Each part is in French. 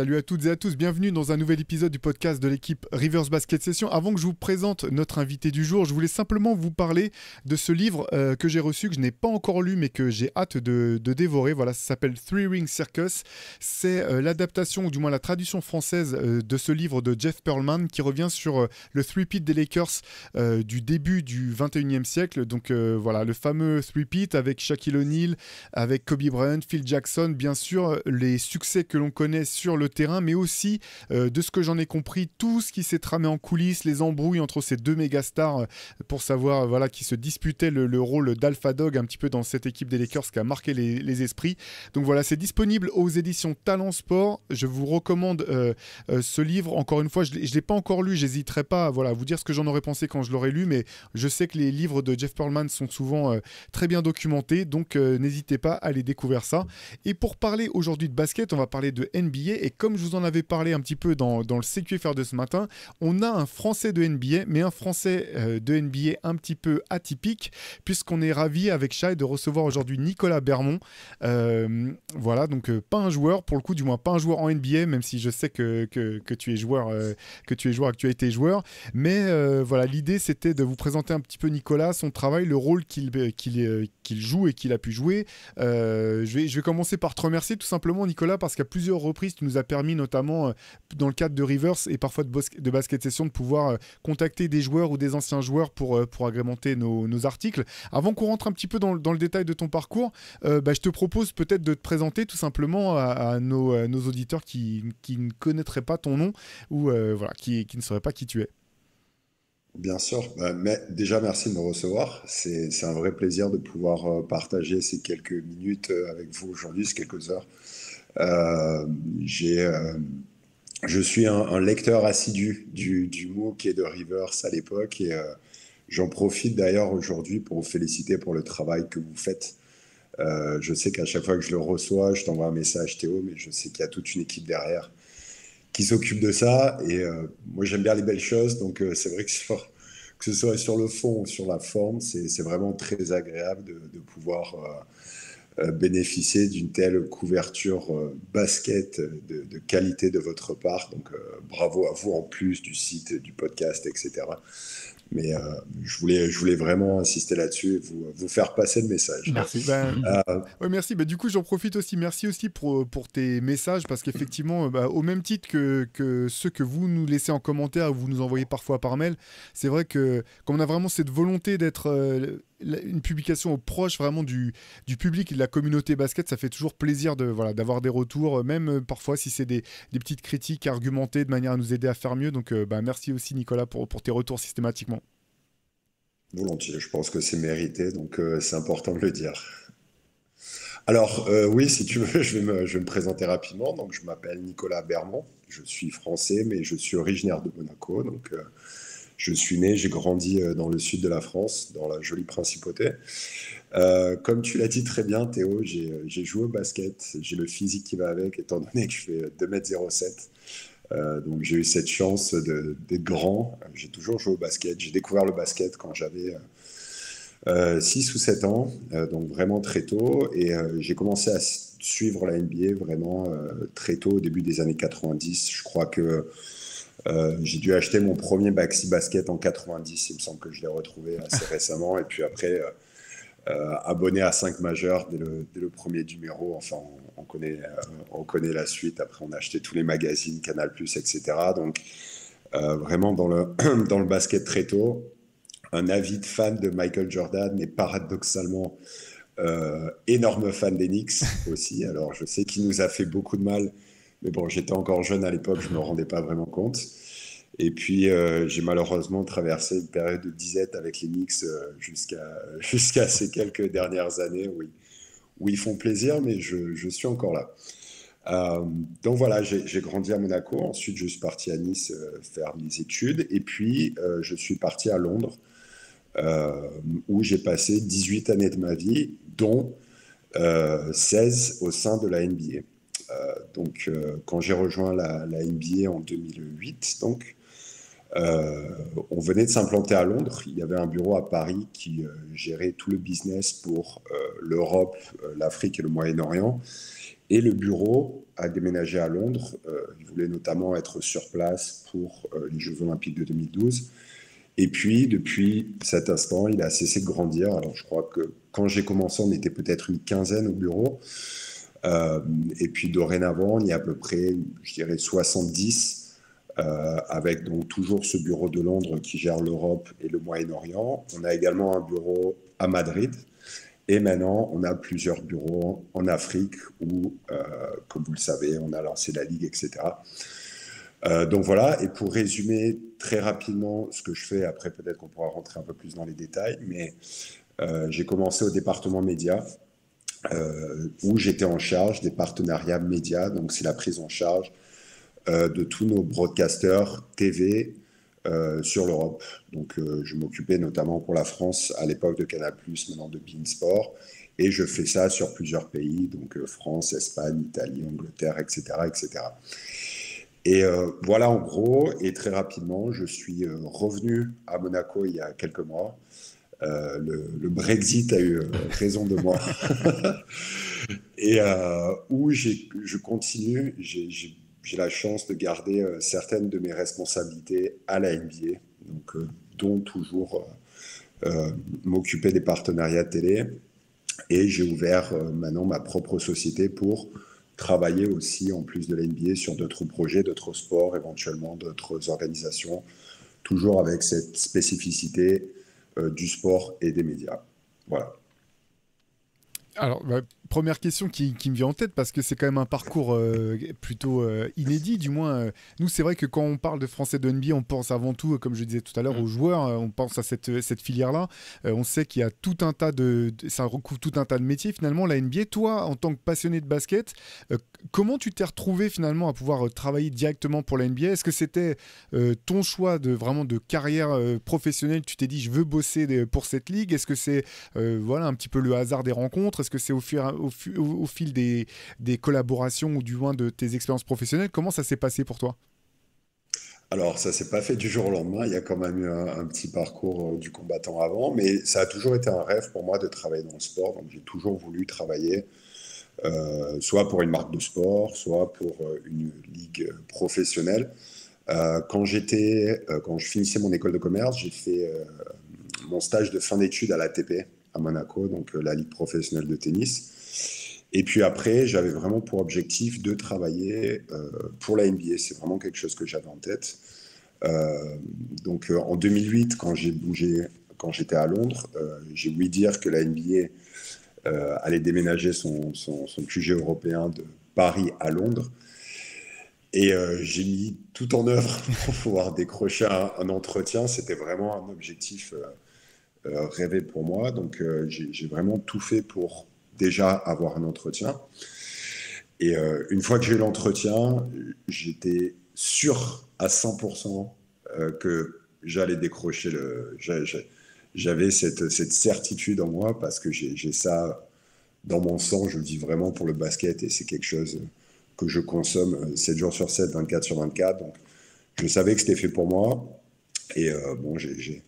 Salut à toutes et à tous, bienvenue dans un nouvel épisode du podcast de l'équipe Rivers Basket Session. Avant que je vous présente notre invité du jour, je voulais simplement vous parler de ce livre que j'ai reçu, que je n'ai pas encore lu mais que j'ai hâte de dévorer. Voilà, ça s'appelle Three Ring Circus. C'est l'adaptation, ou du moins la traduction française de ce livre de Jeff Pearlman qui revient sur le three-peat des Lakers du début du 21e siècle. Donc voilà, le fameux three-peat avec Shaquille O'Neal, avec Kobe Bryant, Phil Jackson, bien sûr, les succès que l'on connaît sur le terrain, mais aussi, de ce que j'en ai compris, tout ce qui s'est tramé en coulisses, les embrouilles entre ces deux mégastars pour savoir, voilà, qui se disputaient le rôle d'alpha dog un petit peu dans cette équipe des Lakers qui a marqué les esprits. Donc voilà, c'est disponible aux éditions Talent Sport. Je vous recommande ce livre. Encore une fois, je ne l'ai pas encore lu, j'hésiterai pas voilà, à vous dire ce que j'en aurais pensé quand je l'aurais lu, mais je sais que les livres de Jeff Pearlman sont souvent très bien documentés, donc n'hésitez pas à aller découvrir ça. Et pour parler aujourd'hui de basket, on va parler de NBA, et comme je vous en avais parlé un petit peu dans le CQFR de ce matin, on a un Français de NBA, mais un Français de NBA un petit peu atypique, puisqu'on est ravi avec Shai de recevoir aujourd'hui Nicolas Bermond. Voilà, donc pas un joueur, pour le coup, du moins pas un joueur en NBA, même si je sais que tu es joueur, que tu tu as été joueur, mais voilà, l'idée c'était de vous présenter un petit peu Nicolas, son travail, le rôle qu'il joue et qu'il a pu jouer. Je vais commencer par te remercier tout simplement, Nicolas, parce qu'à plusieurs reprises tu nous as permis, notamment dans le cadre de Rivers et parfois de Basket Session, de pouvoir contacter des joueurs ou des anciens joueurs pour agrémenter nos articles. Avant qu'on rentre un petit peu dans le détail de ton parcours, je te propose peut-être de te présenter tout simplement à nos auditeurs qui ne connaîtraient pas ton nom ou voilà, qui ne sauraient pas qui tu es. Bien sûr, mais déjà merci de me recevoir. C'est un vrai plaisir de pouvoir partager ces quelques minutes avec vous aujourd'hui, ces quelques heures. Euh, j'ai, euh, je suis un lecteur assidu du MOOC et de Rivers à l'époque, et j'en profite d'ailleurs aujourd'hui pour vous féliciter pour le travail que vous faites. Je sais qu'à chaque fois que je le reçois, je t'envoie un message Théo, mais je sais qu'il y a toute une équipe derrière qui s'occupe de ça. Et moi, j'aime bien les belles choses. Donc, c'est vrai que ce soit sur le fond ou sur la forme, c'est vraiment très agréable de pouvoir bénéficier d'une telle couverture basket de qualité de votre part. Donc, bravo à vous en plus du site, du podcast, etc. Mais je voulais vraiment insister là-dessus et vous faire passer le message. Merci. Ouais, merci. Du coup, j'en profite aussi. Merci aussi pour tes messages, parce qu'effectivement, au même titre que ceux que vous nous laissez en commentaire ou vous nous envoyez parfois par mail, c'est vrai que comme on a vraiment cette volonté d'être une publication proche vraiment du public et de la communauté basket, ça fait toujours plaisir voilà, d'avoir des retours, même parfois si c'est des petites critiques argumentées de manière à nous aider à faire mieux. Donc, merci aussi, Nicolas, pour tes retours systématiquement. Volontiers, je pense que c'est mérité, donc c'est important de le dire. Alors, oui, si tu veux, je vais me présenter rapidement. Donc, je m'appelle Nicolas Bermond, je suis français, mais je suis originaire de Monaco. Donc, je suis né, j'ai grandi dans le sud de la France, dans la jolie principauté. Comme tu l'as dit très bien, Théo, j'ai joué au basket, j'ai le physique qui va avec, étant donné que je fais 2,07 m. Donc j'ai eu cette chance d'être grand. J'ai toujours joué au basket. J'ai découvert le basket quand j'avais 6 ou 7 ans, donc vraiment très tôt. Et j'ai commencé à suivre la NBA vraiment très tôt, au début des années 90. Je crois que j'ai dû acheter mon premier Baxi Basket en 90. Il me semble que je l'ai retrouvé assez récemment. Et puis après, abonné à 5 majeurs dès le premier numéro. Enfin, on connaît la suite. Après, on a acheté tous les magazines, Canal+, etc. Donc, vraiment dans le basket très tôt. Un avide fan de Michael Jordan, mais paradoxalement, énorme fan des Knicks aussi. Alors, je sais qu'il nous a fait beaucoup de mal, mais bon, j'étais encore jeune à l'époque, je ne me rendais pas vraiment compte. Et puis, j'ai malheureusement traversé une période de disette avec les Knicks jusqu'à ces quelques dernières années où ils font plaisir, mais je suis encore là. Euh, donc voilà, j'ai grandi à Monaco. Ensuite, je suis parti à Nice faire mes études. Et puis, je suis parti à Londres, où j'ai passé 18 années de ma vie, dont 16 au sein de la NBA. Quand j'ai rejoint la NBA en 2008, on venait de s'implanter à Londres. Il y avait un bureau à Paris qui gérait tout le business pour l'Europe, l'Afrique et le Moyen-Orient. Et le bureau à déménager à Londres. Il voulait notamment être sur place pour les Jeux Olympiques de 2012. Et puis, depuis cet instant, il a cessé de grandir. Alors, je crois que quand j'ai commencé, on était peut-être une quinzaine au bureau. Et puis, dorénavant, il y a à peu près, je dirais, 70, avec donc toujours ce bureau de Londres qui gère l'Europe et le Moyen-Orient. On a également un bureau à Madrid. Et maintenant, on a plusieurs bureaux en Afrique où, comme vous le savez, on a lancé la Ligue, etc. Donc voilà, et pour résumer très rapidement ce que je fais, après peut-être qu'on pourra rentrer un peu plus dans les détails, mais j'ai commencé au département médias, où j'étais en charge des partenariats médias, donc c'est la prise en charge de tous nos broadcasters TV sur l'Europe. Donc je m'occupais notamment pour la France à l'époque de Canal+, maintenant de beIN Sport, et je fais ça sur plusieurs pays, donc France, Espagne, Italie, Angleterre, etc., etc. Et voilà en gros, et très rapidement, je suis revenu à Monaco il y a quelques mois. Le Brexit a eu raison de moi. Et où je continue, j'ai la chance de garder certaines de mes responsabilités à la NBA, donc, dont toujours m'occuper des partenariats télé. Et j'ai ouvert maintenant ma propre société pour travailler aussi, en plus de la NBA, sur d'autres projets, d'autres sports, éventuellement d'autres organisations, toujours avec cette spécificité du sport et des médias. Voilà. Alors, première question qui me vient en tête, parce que c'est quand même un parcours plutôt inédit, du moins. Nous, c'est vrai que quand on parle de Français de NBA, on pense avant tout, comme je disais tout à l'heure, aux joueurs, on pense à cette filière-là. On sait qu'il y a tout un tas ça recouvre tout un tas de métiers, finalement, la NBA. Toi, en tant que passionné de basket, comment tu t'es retrouvé finalement à pouvoir travailler directement pour la NBA? Est-ce que c'était ton choix vraiment de carrière professionnelle? Tu t'es dit, je veux bosser pour cette ligue? Est-ce que c'est voilà, un petit peu le hasard des rencontres? Est-ce que c'est au fil des collaborations ou du moins de tes expériences professionnelles? Comment ça s'est passé pour toi? Alors, ça s'est pas fait du jour au lendemain. Il y a quand même eu un petit parcours du combattant avant, mais ça a toujours été un rêve pour moi de travailler dans le sport. Donc, j'ai toujours voulu travailler soit pour une marque de sport, soit pour une ligue professionnelle. Quand je finissais mon école de commerce, j'ai fait mon stage de fin d'études à l'ATP à Monaco, donc la ligue professionnelle de tennis. Et puis après, j'avais vraiment pour objectif de travailler pour la NBA. C'est vraiment quelque chose que j'avais en tête. Donc en 2008, quand j'ai bougé, quand j'étais à Londres, j'ai ouï dire que la NBA allait déménager son QG européen de Paris à Londres. Et j'ai mis tout en œuvre pour pouvoir décrocher un entretien. C'était vraiment un objectif rêvé pour moi. Donc j'ai vraiment tout fait pour déjà avoir un entretien. Et une fois que j'ai eu l'entretien, j'étais sûr à 100% que j'allais décrocher j'avais cette certitude en moi parce que j'ai ça dans mon sang. Je le vis vraiment pour le basket et c'est quelque chose que je consomme 7 jours sur 7, 24 sur 24. Donc je savais que c'était fait pour moi. Et bon, j'ai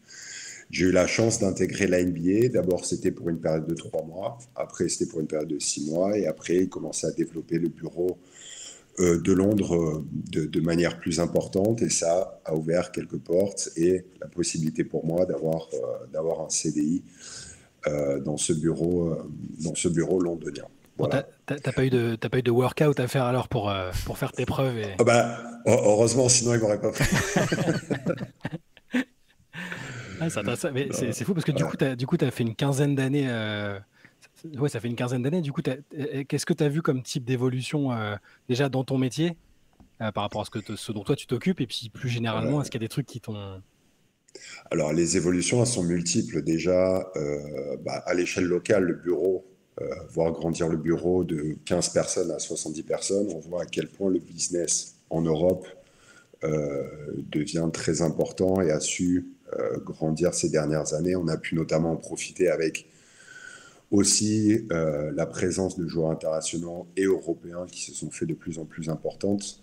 eu la chance d'intégrer la NBA. D'abord, c'était pour une période de 3 mois. Après, c'était pour une période de 6 mois. Et après, il commençait à développer le bureau de Londres de manière plus importante. Et ça a ouvert quelques portes et la possibilité pour moi d'avoir un CDI dans ce bureau londonien. Bon, Voilà. t'as pas eu de workout à faire alors pour faire tes preuves et... Ah bah, heureusement, sinon il m'aurait pas fait. Ah, mais c'est fou parce que du coup, t'as fait une quinzaine d'années. Ouais, ça fait une quinzaine d'années. Du coup, qu'est-ce que tu as vu comme type d'évolution déjà dans ton métier par rapport à ce dont toi tu t'occupes et puis plus généralement, est-ce qu'il y a des trucs qui t'ont... Alors, les évolutions, elles sont multiples. Déjà, à l'échelle locale, le bureau, voir grandir le bureau de 15 personnes à 70 personnes, on voit à quel point le business en Europe devient très important et a su grandir ces dernières années. On a pu notamment en profiter avec aussi la présence de joueurs internationaux et européens qui se sont fait de plus en plus importantes.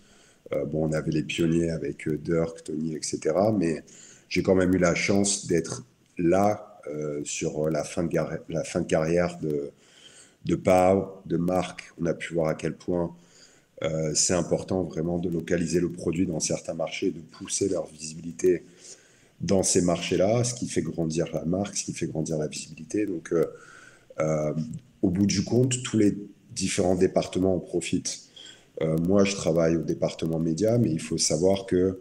Bon, on avait les pionniers avec Dirk, Tony, etc. Mais j'ai quand même eu la chance d'être là sur la fin de carrière de Pau, de Marc. On a pu voir à quel point C'est important vraiment de localiser le produit dans certains marchés, de pousser leur visibilité dans ces marchés-là, ce qui fait grandir la marque, ce qui fait grandir la visibilité. Donc, au bout du compte, tous les différents départements en profitent. Moi, je travaille au département média, mais il faut savoir que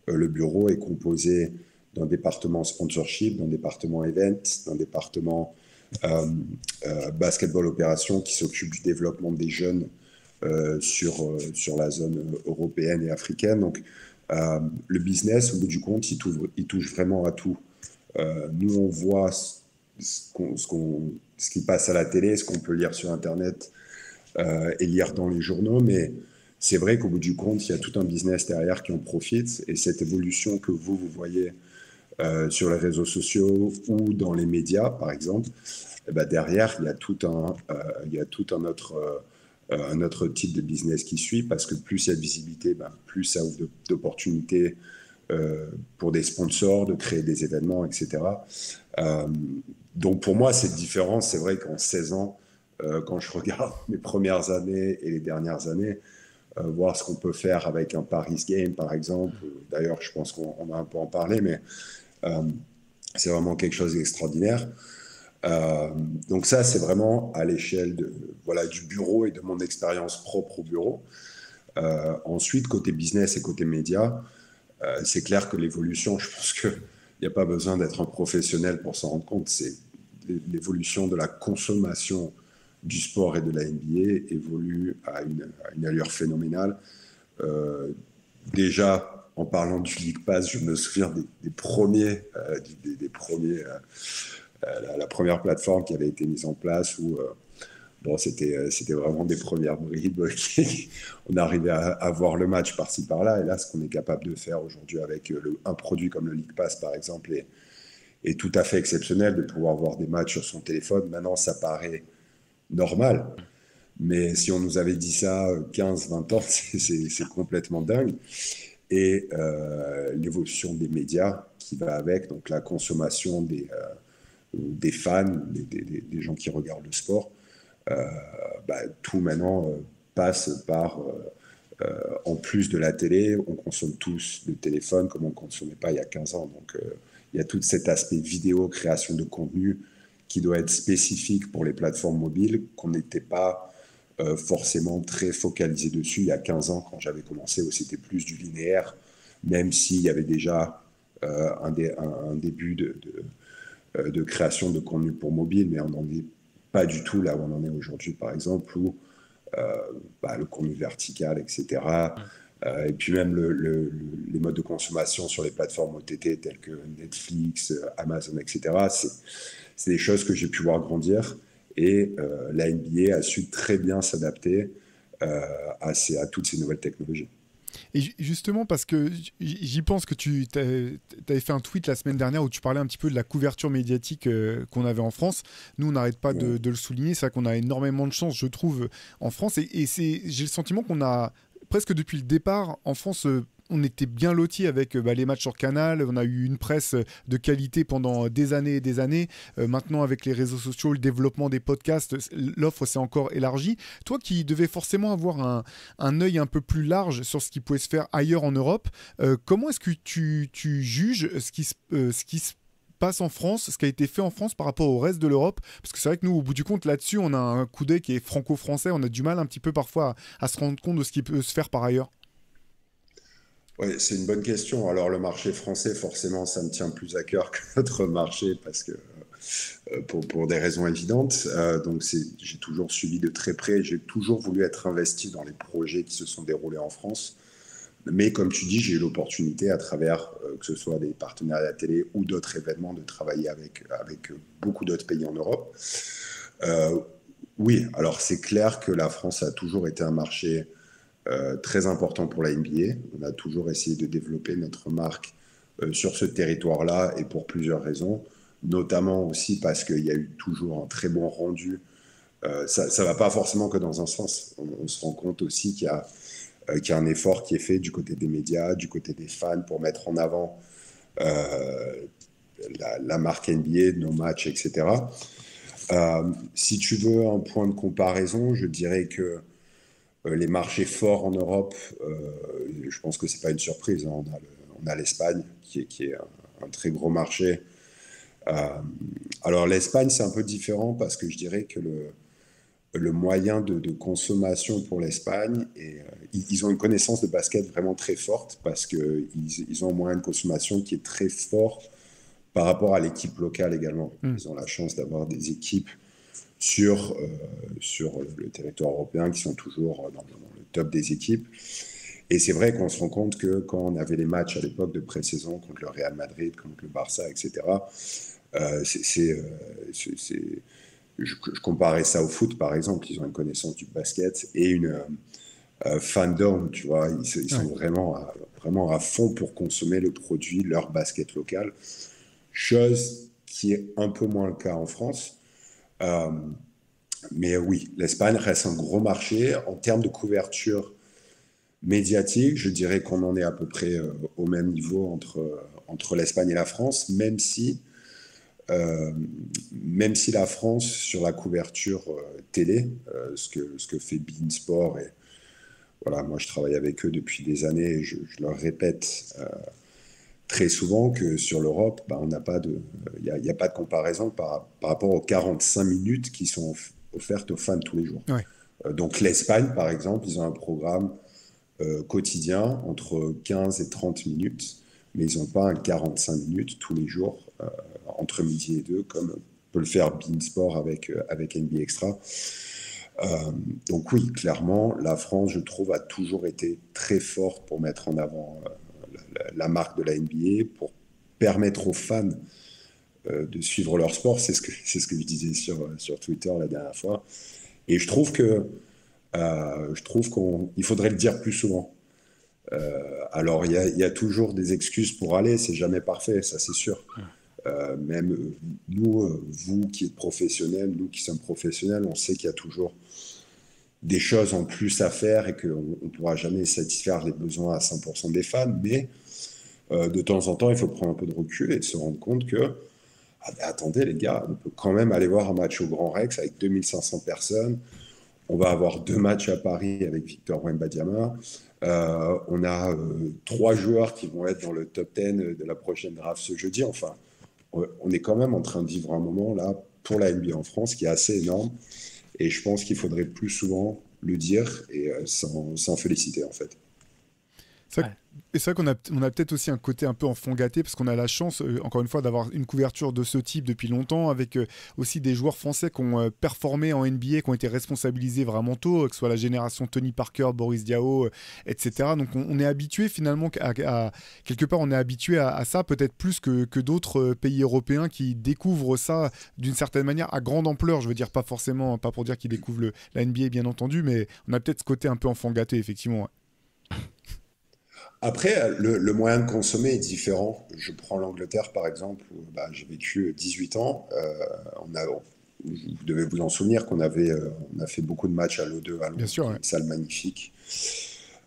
le bureau est composé d'un département sponsorship, d'un département event, d'un département basketball opération qui s'occupe du développement des jeunes sur la zone européenne et africaine. Donc, le business, au bout du compte, il touche vraiment à tout. Nous, on voit ce qui passe à la télé, ce qu'on peut lire sur Internet et lire dans les journaux, mais c'est vrai qu'au bout du compte, il y a tout un business derrière qui en profite, et cette évolution que vous voyez sur les réseaux sociaux ou dans les médias, par exemple, eh ben derrière, il y a tout un autre type de business qui suit, parce que plus il y a de visibilité, plus ça ouvre d'opportunités pour des sponsors, de créer des événements, etc. Donc pour moi, cette différence, c'est vrai qu'en 16 ans, quand je regarde mes premières années et les dernières années, voir ce qu'on peut faire avec un Paris Game, par exemple. D'ailleurs, je pense qu'on va un peu en parler, mais c'est vraiment quelque chose d'extraordinaire. Donc ça, c'est vraiment à l'échelle du bureau et de mon expérience propre au bureau. Ensuite, côté business et côté média, c'est clair que l'évolution, je pense qu'il n'y a pas besoin d'être un professionnel pour s'en rendre compte. C'est l'évolution de la consommation du sport et de la NBA évolue à une allure phénoménale. Déjà, en parlant du League Pass, je me souviens des premiers, la première plateforme qui avait été mise en place où c'était vraiment des premières bribes. On arrivait à voir le match par-ci par-là, et là, ce qu'on est capable de faire aujourd'hui avec un produit comme le League Pass, par exemple, est tout à fait exceptionnel, de pouvoir voir des matchs sur son téléphone. Maintenant, ça paraît normal, mais si on nous avait dit ça 15-20 ans, c'est complètement dingue. Et l'évolution des médias qui va avec, donc la consommation des fans, des gens qui regardent le sport, tout maintenant passe par, en plus de la télé, on consomme tous le téléphone comme on ne consommait pas il y a 15 ans. Donc il y a tout cet aspect vidéo, création de contenu qui doit être spécifique pour les plateformes mobiles, qu'on n'était pas forcément très focalisé dessus il y a 15 ans quand j'avais commencé, où c'était plus du linéaire, même s'il y avait déjà un début de création de contenu pour mobile, mais on n'en est pas du tout là où on en est aujourd'hui, par exemple, où le contenu vertical, etc. Et puis même les modes de consommation sur les plateformes OTT telles que Netflix, Amazon, etc. C'est des choses que j'ai pu voir grandir, et la NBA a su très bien s'adapter à toutes ces nouvelles technologies. Et justement, parce que j'y pense que tu avais fait un tweet la semaine dernière où tu parlais un petit peu de la couverture médiatique qu'on avait en France. Nous, on n'arrête pas de le souligner. C'est vrai qu'on a énormément de chance, je trouve, en France. Et j'ai le sentiment qu'on a, presque depuis le départ, en France, on était bien lotis avec les matchs sur Canal. On a eu une presse de qualité pendant des années et des années. Maintenant, avec les réseaux sociaux, le développement des podcasts, l'offre s'est encore élargie. Toi qui devais forcément avoir un œil un peu plus large sur ce qui pouvait se faire ailleurs en Europe, comment est-ce que tu juges ce qui se passe en France, ce qui a été fait en France par rapport au reste de l'Europe? Parce que c'est vrai que nous, au bout du compte, là-dessus, on a un coup d'œil qui est franco-français. On a du mal un petit peu parfois à se rendre compte de ce qui peut se faire par ailleurs. Oui, c'est une bonne question. Alors, le marché français, forcément, ça me tient plus à cœur que notre marché, parce que pour des raisons évidentes. Donc, j'ai toujours suivi de très près. J'ai toujours voulu être investi dans les projets qui se sont déroulés en France. Mais comme tu dis, j'ai eu l'opportunité à travers, que ce soit des partenariats télé ou d'autres événements, de travailler avec beaucoup d'autres pays en Europe. Oui, alors c'est clair que la France a toujours été un marché très important pour la NBA. On a toujours essayé de développer notre marque sur ce territoire-là, et pour plusieurs raisons, notamment aussi parce qu'il y a eu toujours un très bon rendu. Ça ne va pas forcément que dans un sens. On se rend compte aussi qu'il y a un effort qui est fait du côté des médias, du côté des fans, pour mettre en avant la marque NBA, nos matchs, etc. Si tu veux un point de comparaison, je dirais que Les marchés forts en Europe, je pense que c'est pas une surprise, hein. On a l'Espagne qui est un très gros marché. Alors l'Espagne, c'est un peu différent parce que je dirais que le moyen de consommation pour l'Espagne, ils ont une connaissance de basket vraiment très forte parce qu'ils ont un moyen de consommation qui est très fort par rapport à l'équipe locale également. Ils ont la chance d'avoir des équipes sur le territoire européen qui sont toujours dans le top des équipes. Et c'est vrai qu'on se rend compte que quand on avait les matchs à l'époque de pré-saison contre le Real Madrid, contre le Barça, etc., je comparais ça au foot, par exemple. Ils ont une connaissance du basket et une fandom, tu vois. Ils sont vraiment à fond pour consommer le produit, leur basket local. Chose qui est un peu moins le cas en France. Mais oui, l'Espagne reste un gros marché. En termes de couverture médiatique, je dirais qu'on en est à peu près au même niveau entre l'Espagne et la France, même si la France, sur la couverture télé, ce que fait beIN Sport, et voilà, moi je travaille avec eux depuis des années, et je leur répète très souvent que sur l'Europe, on n'a pas il n'y a pas de comparaison par rapport aux 45 minutes qui sont offertes aux fans tous les jours. Ouais. Donc l'Espagne, par exemple, ils ont un programme quotidien entre 15 et 30 minutes, mais ils n'ont pas un 45 minutes tous les jours entre midi et 2, comme peut le faire beIN Sport avec NBA Extra. Donc oui, clairement, la France, je trouve, a toujours été très forte pour mettre en avant la marque de la NBA, pour permettre aux fans de suivre leur sport. C'est ce que je disais sur Twitter la dernière fois. Et je trouve qu'il faudrait le dire plus souvent. Alors, il y a toujours des excuses pour aller, c'est jamais parfait, ça c'est sûr. Même nous, vous qui êtes professionnels, nous qui sommes professionnels, on sait qu'il y a toujours des choses en plus à faire et qu'on ne pourra jamais satisfaire les besoins à 100% des fans, mais de temps en temps, il faut prendre un peu de recul et se rendre compte que attendez les gars, on peut quand même aller voir un match au Grand Rex avec 2500 personnes. On va avoir 2 matchs à Paris avec Victor Wembanyama. On a 3 joueurs qui vont être dans le top 10 de la prochaine draft ce jeudi. Enfin, on est quand même en train de vivre un moment là pour la NBA en France qui est assez énorme. Et je pense qu'il faudrait plus souvent le dire et s'en féliciter en fait. Et c'est vrai qu'on a peut-être aussi un côté un peu enfant gâté parce qu'on a la chance, encore une fois, d'avoir une couverture de ce type depuis longtemps, avec aussi des joueurs français qui ont performé en NBA, qui ont été responsabilisés vraiment tôt, que ce soit la génération Tony Parker, Boris Diaw, etc. Donc on est habitué finalement quelque part, on est habitué à ça, peut-être plus que d'autres pays européens qui découvrent ça d'une certaine manière à grande ampleur. Je veux dire, pas pour dire qu'ils découvrent la NBA, bien entendu, mais on a peut-être ce côté un peu enfant gâté, effectivement. Ouais. Après, le moyen de consommer est différent. Je prends l'Angleterre, par exemple, où j'ai vécu 18 ans. Vous devez vous en souvenir qu'on a fait beaucoup de matchs à l'O2 à Londres, Bien sûr, ouais. une salle magnifique.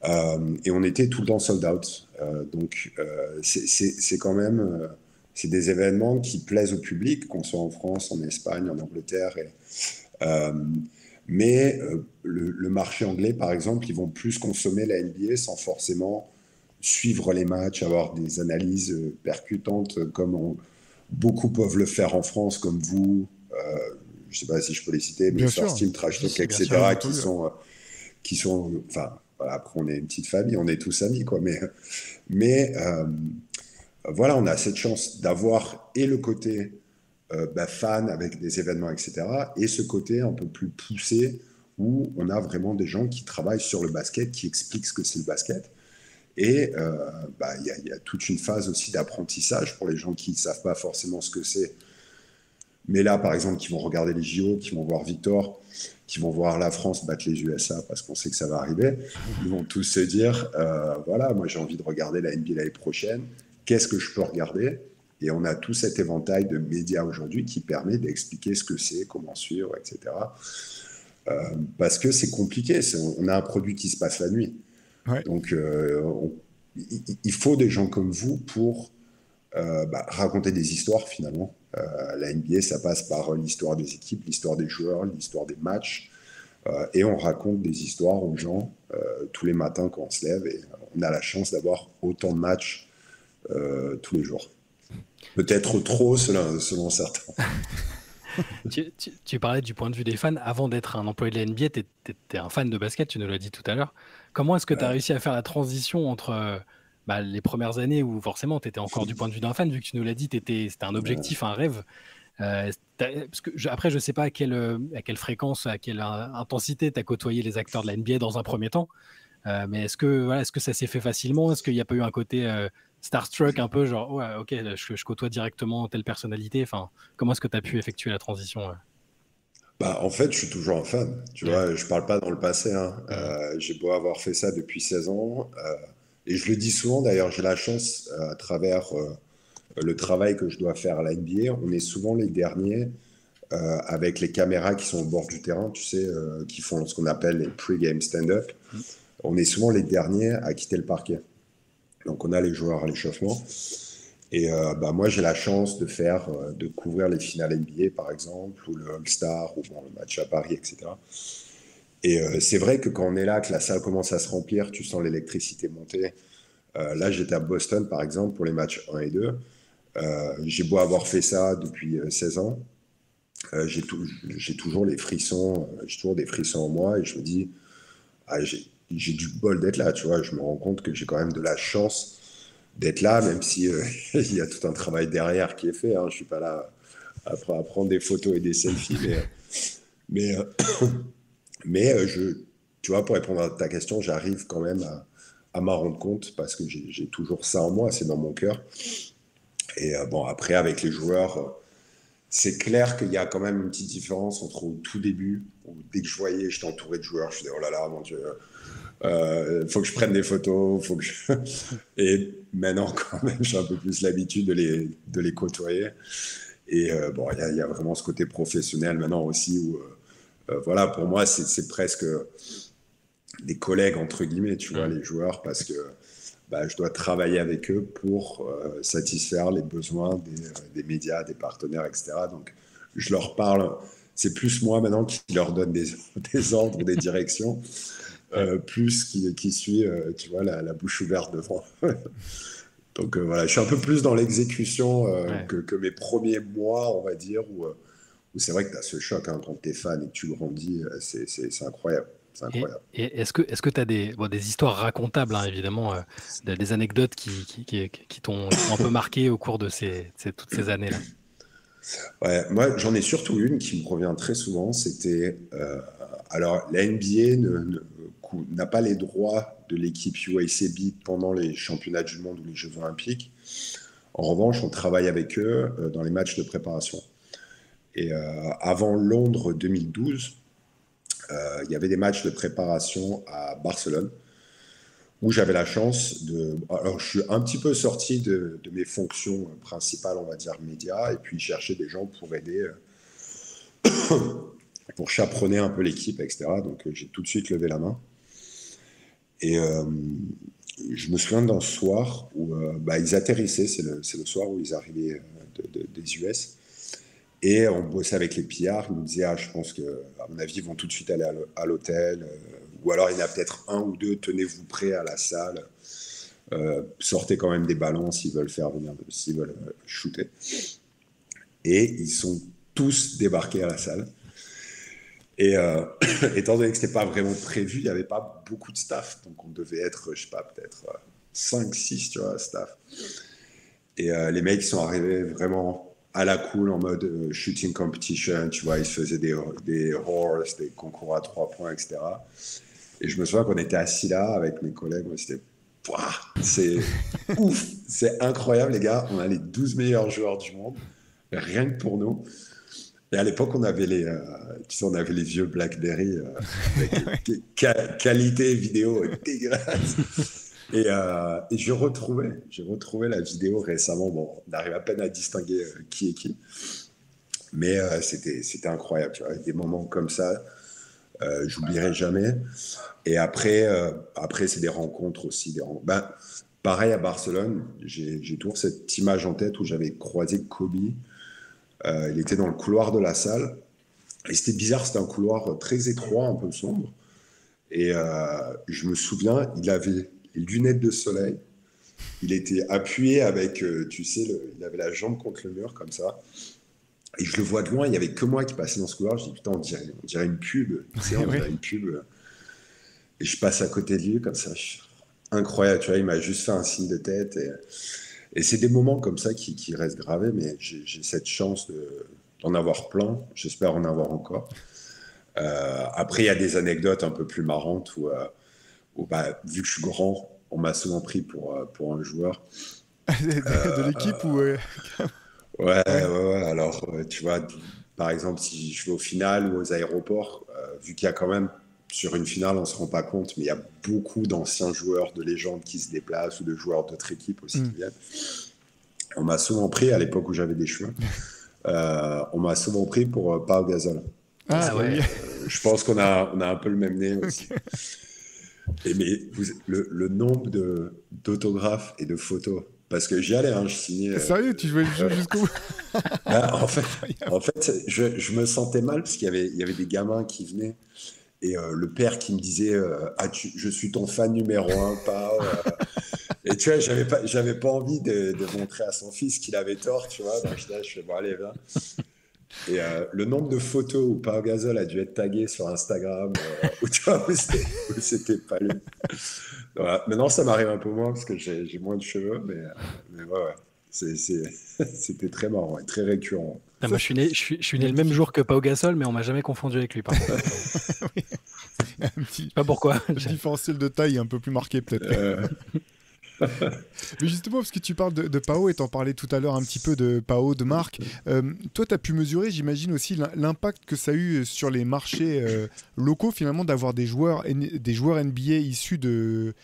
Et on était tout le temps sold out. Donc, c'est quand même c'est des événements qui plaisent au public, qu'on soit en France, en Espagne, en Angleterre. Mais le marché anglais, par exemple, ils vont plus consommer la NBA sans forcément suivre les matchs, avoir des analyses percutantes comme beaucoup peuvent le faire en France, comme vous, je ne sais pas si je peux les citer, mais First Team, Trash Talk, etc., qui sont, enfin, voilà, après on est une petite famille, on est tous amis, quoi, mais voilà, on a cette chance d'avoir et le côté fan avec des événements, etc., et ce côté un peu plus poussé où on a vraiment des gens qui travaillent sur le basket, qui expliquent ce que c'est le basket. Et il y a toute une phase aussi d'apprentissage pour les gens qui ne savent pas forcément ce que c'est. Mais là, par exemple, qui vont regarder les JO, qui vont voir Victor, qui vont voir la France battre les USA parce qu'on sait que ça va arriver, ils vont tous se dire, voilà, moi j'ai envie de regarder la NBA l'année prochaine, qu'est-ce que je peux regarder? Et on a tout cet éventail de médias aujourd'hui qui permet d'expliquer ce que c'est, comment suivre, etc. Parce que c'est compliqué, on a un produit qui se passe la nuit. Ouais. Donc, il faut des gens comme vous pour raconter des histoires, finalement. La NBA, ça passe par l'histoire des équipes, l'histoire des joueurs, l'histoire des matchs, Et on raconte des histoires aux gens tous les matins quand on se lève, et on a la chance d'avoir autant de matchs tous les jours. Peut-être trop selon certains. Tu parlais du point de vue des fans. Avant d'être un employé de la NBA, tu étais un fan de basket, tu nous l'as dit tout à l'heure. Comment est-ce que tu as réussi à faire la transition entre les premières années où forcément tu étais encore du point de vue d'un fan, vu que tu nous l'as dit, c'était un objectif, un rêve. Parce que après, je ne sais pas à quelle fréquence, à quelle intensité tu as côtoyé les acteurs de la NBA dans un premier temps. Mais est-ce que ça s'est fait facilement? Est-ce qu'il n'y a pas eu un côté starstruck un peu, genre, ouais, ok, je côtoie directement telle personnalité. Enfin, comment est-ce que tu as pu effectuer la transition? En fait, je suis toujours un fan. Tu vois, je parle pas dans le passé, hein. J'ai beau avoir fait ça depuis 16 ans. Et je le dis souvent, d'ailleurs, j'ai la chance, à travers le travail que je dois faire à la NBA, on est souvent les derniers avec les caméras qui sont au bord du terrain, tu sais, qui font ce qu'on appelle les pre-game stand-up. On est souvent les derniers à quitter le parquet. Donc, on a les joueurs à l'échauffement. Et moi, j'ai la chance de couvrir les finales NBA, par exemple, ou le All-Star, ou le match à Paris, etc. Et c'est vrai que quand on est là, que la salle commence à se remplir, tu sens l'électricité monter. Là, j'étais à Boston, par exemple, pour les matchs 1 et 2. J'ai beau avoir fait ça depuis 16 ans. J'ai toujours les frissons, j'ai toujours des frissons en moi, et je me dis, j'ai du bol d'être là, tu vois. Je me rends compte que j'ai quand même de la chance d'être là, même si il y a tout un travail derrière qui est fait, hein. Je suis pas là à prendre des photos et des selfies, mais tu vois, pour répondre à ta question, j'arrive quand même à m'en rendre compte, parce que j'ai toujours ça en moi, c'est dans mon cœur. Et après, avec les joueurs, c'est clair qu'il y a quand même une petite différence entre au tout début, où dès que je voyais, j'étais entouré de joueurs, je me disais, oh là là, mon Dieu, faut que je prenne des photos, Et maintenant, quand même, j'ai un peu plus l'habitude de les côtoyer. Et il y a vraiment ce côté professionnel maintenant aussi, où, voilà, pour moi, c'est presque des collègues, entre guillemets, tu vois, les joueurs, parce que je dois travailler avec eux pour satisfaire les besoins des médias, des partenaires, etc. Donc, je leur parle. C'est plus moi maintenant qui leur donne des ordres, des directions, plus qui suit, tu vois, la bouche ouverte devant. Donc voilà, je suis un peu plus dans l'exécution que mes premiers mois, on va dire, où c'est vrai que tu as ce choc, hein, quand tu es fan et que tu grandis, c'est incroyable. C'est incroyable. Et est-ce que tu as des histoires racontables, hein, évidemment, des anecdotes qui t'ont un peu marqué au cours de toutes ces années-là? Ouais, moi, j'en ai surtout une qui me revient très souvent. C'était. Alors, la NBA n'a pas les droits de l'équipe UACB pendant les championnats du monde ou les Jeux Olympiques. En revanche, on travaille avec eux dans les matchs de préparation. Et avant Londres 2012, il y avait des matchs de préparation à Barcelone, où j'avais la chance de... Alors, je suis un petit peu sorti de mes fonctions principales, on va dire, médias, et puis chercher des gens pour aider, pour chaperonner un peu l'équipe, etc. Donc, j'ai tout de suite levé la main. Et je me souviens d'un soir où ils atterrissaient, c'est le soir où ils arrivaient des US, et on bossait avec les pillards. Ils nous disaient, je pense qu'à mon avis, ils vont tout de suite aller à l'hôtel, ou alors il y en a peut-être un ou deux, tenez-vous prêts à la salle, sortez quand même des ballons s'ils veulent s'ils veulent shooter. Et ils sont tous débarqués à la salle. Et étant donné que ce n'était pas vraiment prévu, il n'y avait pas beaucoup de staff. Donc on devait être, je sais pas, peut-être 5, 6, tu vois, staff. Et les mecs sont arrivés vraiment à la cool, en mode shooting competition, tu vois, ils se faisaient des horse, des concours à 3 points, etc. Et je me souviens qu'on était assis là avec mes collègues, c'était c'est ouf, c'est incroyable, les gars, on a les 12 meilleurs joueurs du monde, rien que pour nous. Et à l'époque, on avait on avait les vieux BlackBerry avec qualité vidéo dégueulasse. Et j'ai retrouvé la vidéo récemment. Bon, on arrive à peine à distinguer qui est qui, mais c'était incroyable. Tu vois, des moments comme ça, j'oublierai jamais. Et après, c'est des rencontres aussi. Pareil à Barcelone, j'ai toujours cette image en tête où j'avais croisé Kobe. Il était dans le couloir de la salle Et c'était bizarre, c'était un couloir très étroit, un peu sombre. Et je me souviens, il avait les lunettes de soleil. Il était appuyé avec, tu sais, il avait la jambe contre le mur, comme ça. Et je le vois de loin, il n'y avait que moi qui passais dans ce couloir. Je dis, putain, on dirait une pub. Tu sais, on dirait une pub. Et je passe à côté de lui, comme ça. Incroyable, tu vois, il m'a juste fait un signe de tête. Et c'est des moments comme ça qui restent gravés, mais j'ai cette chance d'en avoir plein. J'espère en avoir encore. Après, il y a des anecdotes un peu plus marrantes où vu que je suis grand, on m'a souvent pris pour un joueur. De l'équipe ou Ouais, ouais. Alors, tu vois, par exemple, si je vais au final ou aux aéroports, vu qu'il y a quand même, sur une finale, on ne se rend pas compte, mais il y a beaucoup d'anciens joueurs de légende qui se déplacent ou de joueurs d'autres équipes aussi qui viennent. On m'a souvent pris, à l'époque où j'avais des cheveux, on m'a souvent pris pour Pau Gasol. Oui. Je pense qu'on a un peu le même nez aussi. Et mais le nombre d'autographes et de photos, parce que j'y allais, hein, je signais. Sérieux, tu jouais le jeu jusqu'au bout? En fait je me sentais mal parce qu'il y avait des gamins qui venaient et le père qui me disait je suis ton fan numéro 1, Pau. Et tu vois, j'avais pas envie de montrer à son fils qu'il avait tort, tu vois. Donc je fais bon, allez, viens. Et le nombre de photos où Pau Gasol a dû être tagué sur Instagram, où tu vois, où c'était pas lui. Voilà. Maintenant, ça m'arrive un peu moins parce que j'ai moins de cheveux, mais ouais. C'était très marrant et très récurrent. Moi, je suis né le même jour que Pau Gasol, mais on m'a jamais confondu avec lui, par contre. Oui. Un petit Pas pourquoi. différentiel de taille un peu plus marqué, peut-être. Mais justement, parce que tu parles de Pau et t'en parlais tout à l'heure un petit peu de Pau, de Marc, toi, tu as pu mesurer, j'imagine aussi, l'impact que ça a eu sur les marchés locaux, finalement, d'avoir des joueurs NBA issus de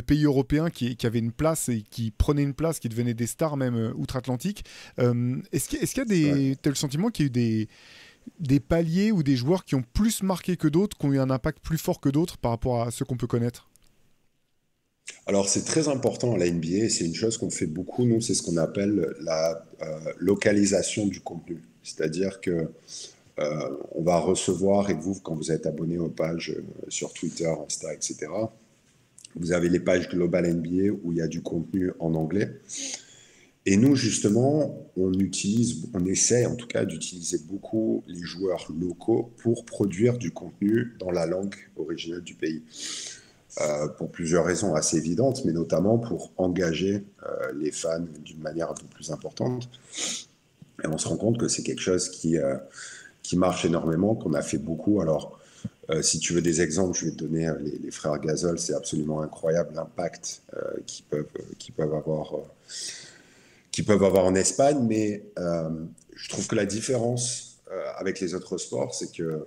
pays européens qui avaient une place et qui prenaient une place, qui devenaient des stars même outre-Atlantique. Est-ce qu'il y a t'as le sentiment qu'il y a eu des paliers ou des joueurs qui ont plus marqué que d'autres, qui ont eu un impact plus fort que d'autres par rapport à ceux qu'on peut connaître? Alors, c'est très important à la NBA, c'est une chose qu'on fait beaucoup, nous, c'est ce qu'on appelle la localisation du contenu. C'est-à-dire que on va recevoir, et vous, quand vous êtes abonné aux pages sur Twitter, Insta, etc., vous avez les pages Global NBA où il y a du contenu en anglais. Et nous, justement, on essaie en tout cas d'utiliser beaucoup les joueurs locaux pour produire du contenu dans la langue originelle du pays. Pour plusieurs raisons assez évidentes, mais notamment pour engager les fans d'une manière un peu plus importante. Et on se rend compte que c'est quelque chose qui marche énormément, qu'on a fait beaucoup. Alors, si tu veux des exemples, je vais te donner les frères Gasol. C'est absolument incroyable l'impact qu'ils peuvent avoir en Espagne. Mais je trouve que la différence avec les autres sports, c'est que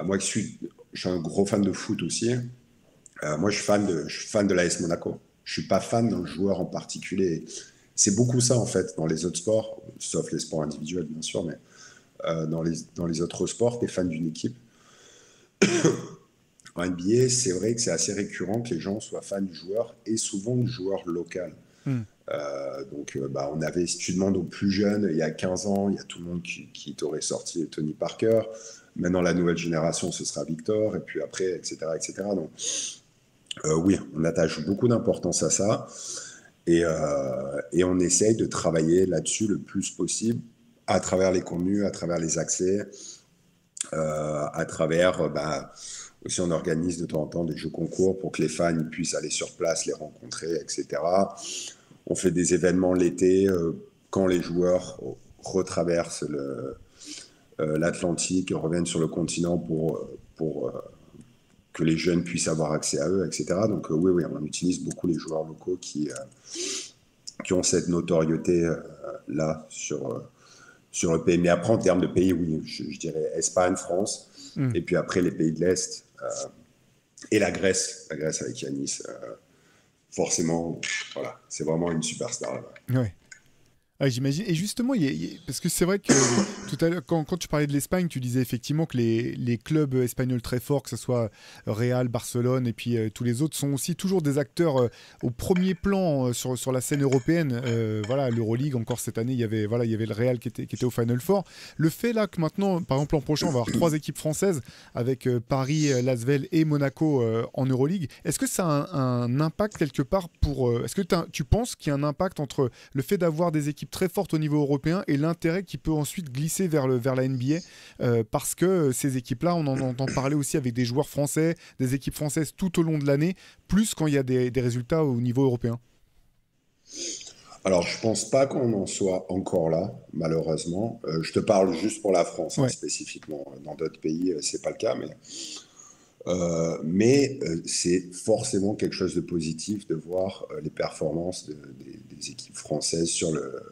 moi, je suis un gros fan de foot aussi. Moi, je suis fan de l'AS Monaco. Je suis pas fan d'un joueur en particulier. C'est beaucoup ça, en fait, dans les autres sports, sauf les sports individuels, bien sûr, mais dans les autres sports, tu es fan d'une équipe. En NBA, c'est vrai que c'est assez récurrent que les gens soient fans du joueur et souvent du joueur local. Donc, si tu demandes aux plus jeunes, il y a 15 ans, il y a tout le monde qui t'aurait sorti Tony Parker. Maintenant, la nouvelle génération, ce sera Victor, et puis après, etc. Donc, oui, on attache beaucoup d'importance à ça et on essaye de travailler là-dessus le plus possible à travers les contenus, à travers les accès, à travers aussi on organise de temps en temps des jeux concours pour que les fans puissent aller sur place, les rencontrer, etc. On fait des événements l'été quand les joueurs retraversent l'Atlantique, reviennent sur le continent pour que les jeunes puissent avoir accès à eux, etc. Donc oui, on utilise beaucoup les joueurs locaux qui ont cette notoriété là sur le pays. Mais après, en termes de pays, oui, je dirais Espagne, France, et puis après les pays de l'Est, et la Grèce avec Yanis. Forcément, voilà, c'est vraiment une superstar là-bas. Ouais. Ah, j'imagine. Et justement, parce que c'est vrai que tout à l'heure, quand tu parlais de l'Espagne, tu disais effectivement que les clubs espagnols très forts, que ce soit Real, Barcelone et puis tous les autres, sont aussi toujours des acteurs au premier plan sur la scène européenne. Voilà, l'Euroleague, encore cette année, il y avait le Real qui était au Final Four. Le fait là que maintenant, par exemple, l'an prochain, on va avoir trois équipes françaises avec Paris, Lasvel et Monaco en Euroleague, est-ce que ça a un impact quelque part est-ce que tu penses qu'il y a un impact entre le fait d'avoir des équipes très fortes au niveau européen et l'intérêt qui peut ensuite glisser vers la NBA parce que ces équipes-là, on en entend parler aussi avec des joueurs français, des équipes françaises tout au long de l'année, plus quand il y a des résultats au niveau européen. Alors, je pense pas qu'on en soit encore là, malheureusement. Je te parle juste pour la France, hein, Ouais, spécifiquement. Dans d'autres pays, c'est pas le cas, mais c'est forcément quelque chose de positif de voir les performances des équipes françaises sur le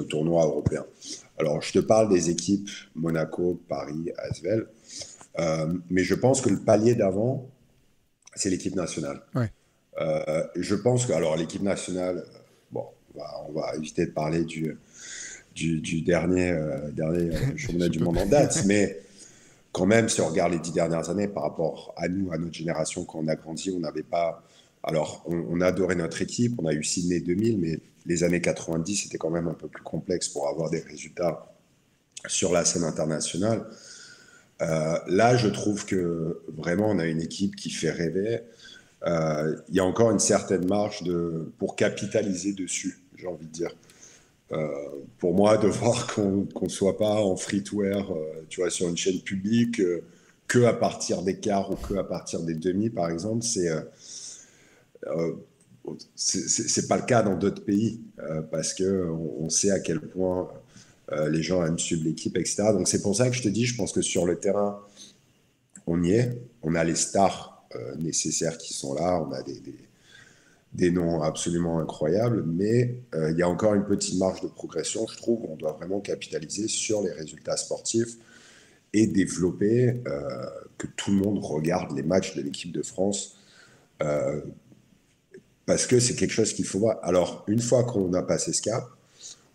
tournoi européen. Alors, je te parle des équipes Monaco, Paris, Asvel, mais je pense que le palier d'avant, c'est l'équipe nationale. ouais. Je pense que, alors, l'équipe nationale, bon, on va éviter de parler du dernier championnat du monde en date, mais quand même, si on regarde les 10 dernières années par rapport à nous, à notre génération, quand on a grandi, on n'avait pas. Alors, on adorait notre équipe, on a eu Sydney 2000, mais les années 90, c'était quand même un peu plus complexe pour avoir des résultats sur la scène internationale. Là, je trouve que vraiment, on a une équipe qui fait rêver. Il y a encore une certaine marge pour capitaliser dessus, j'ai envie de dire. Euh, pour moi, de voir qu'on ne soit pas en free-to-air, tu vois, sur une chaîne publique, que à partir des quarts ou que à partir des demi, par exemple, euh, c'est pas le cas dans d'autres pays parce que on sait à quel point les gens aiment suivre l'équipe, etc. Donc c'est pour ça que je te dis, je pense que sur le terrain, on y est, on a les stars nécessaires qui sont là, on a des noms absolument incroyables, mais il y a encore une petite marge de progression, je trouve. On doit vraiment capitaliser sur les résultats sportifs et développer que tout le monde regarde les matchs de l'équipe de France euh, parce que c'est quelque chose qu'il faut voir. Alors, une fois qu'on a passé ce cap,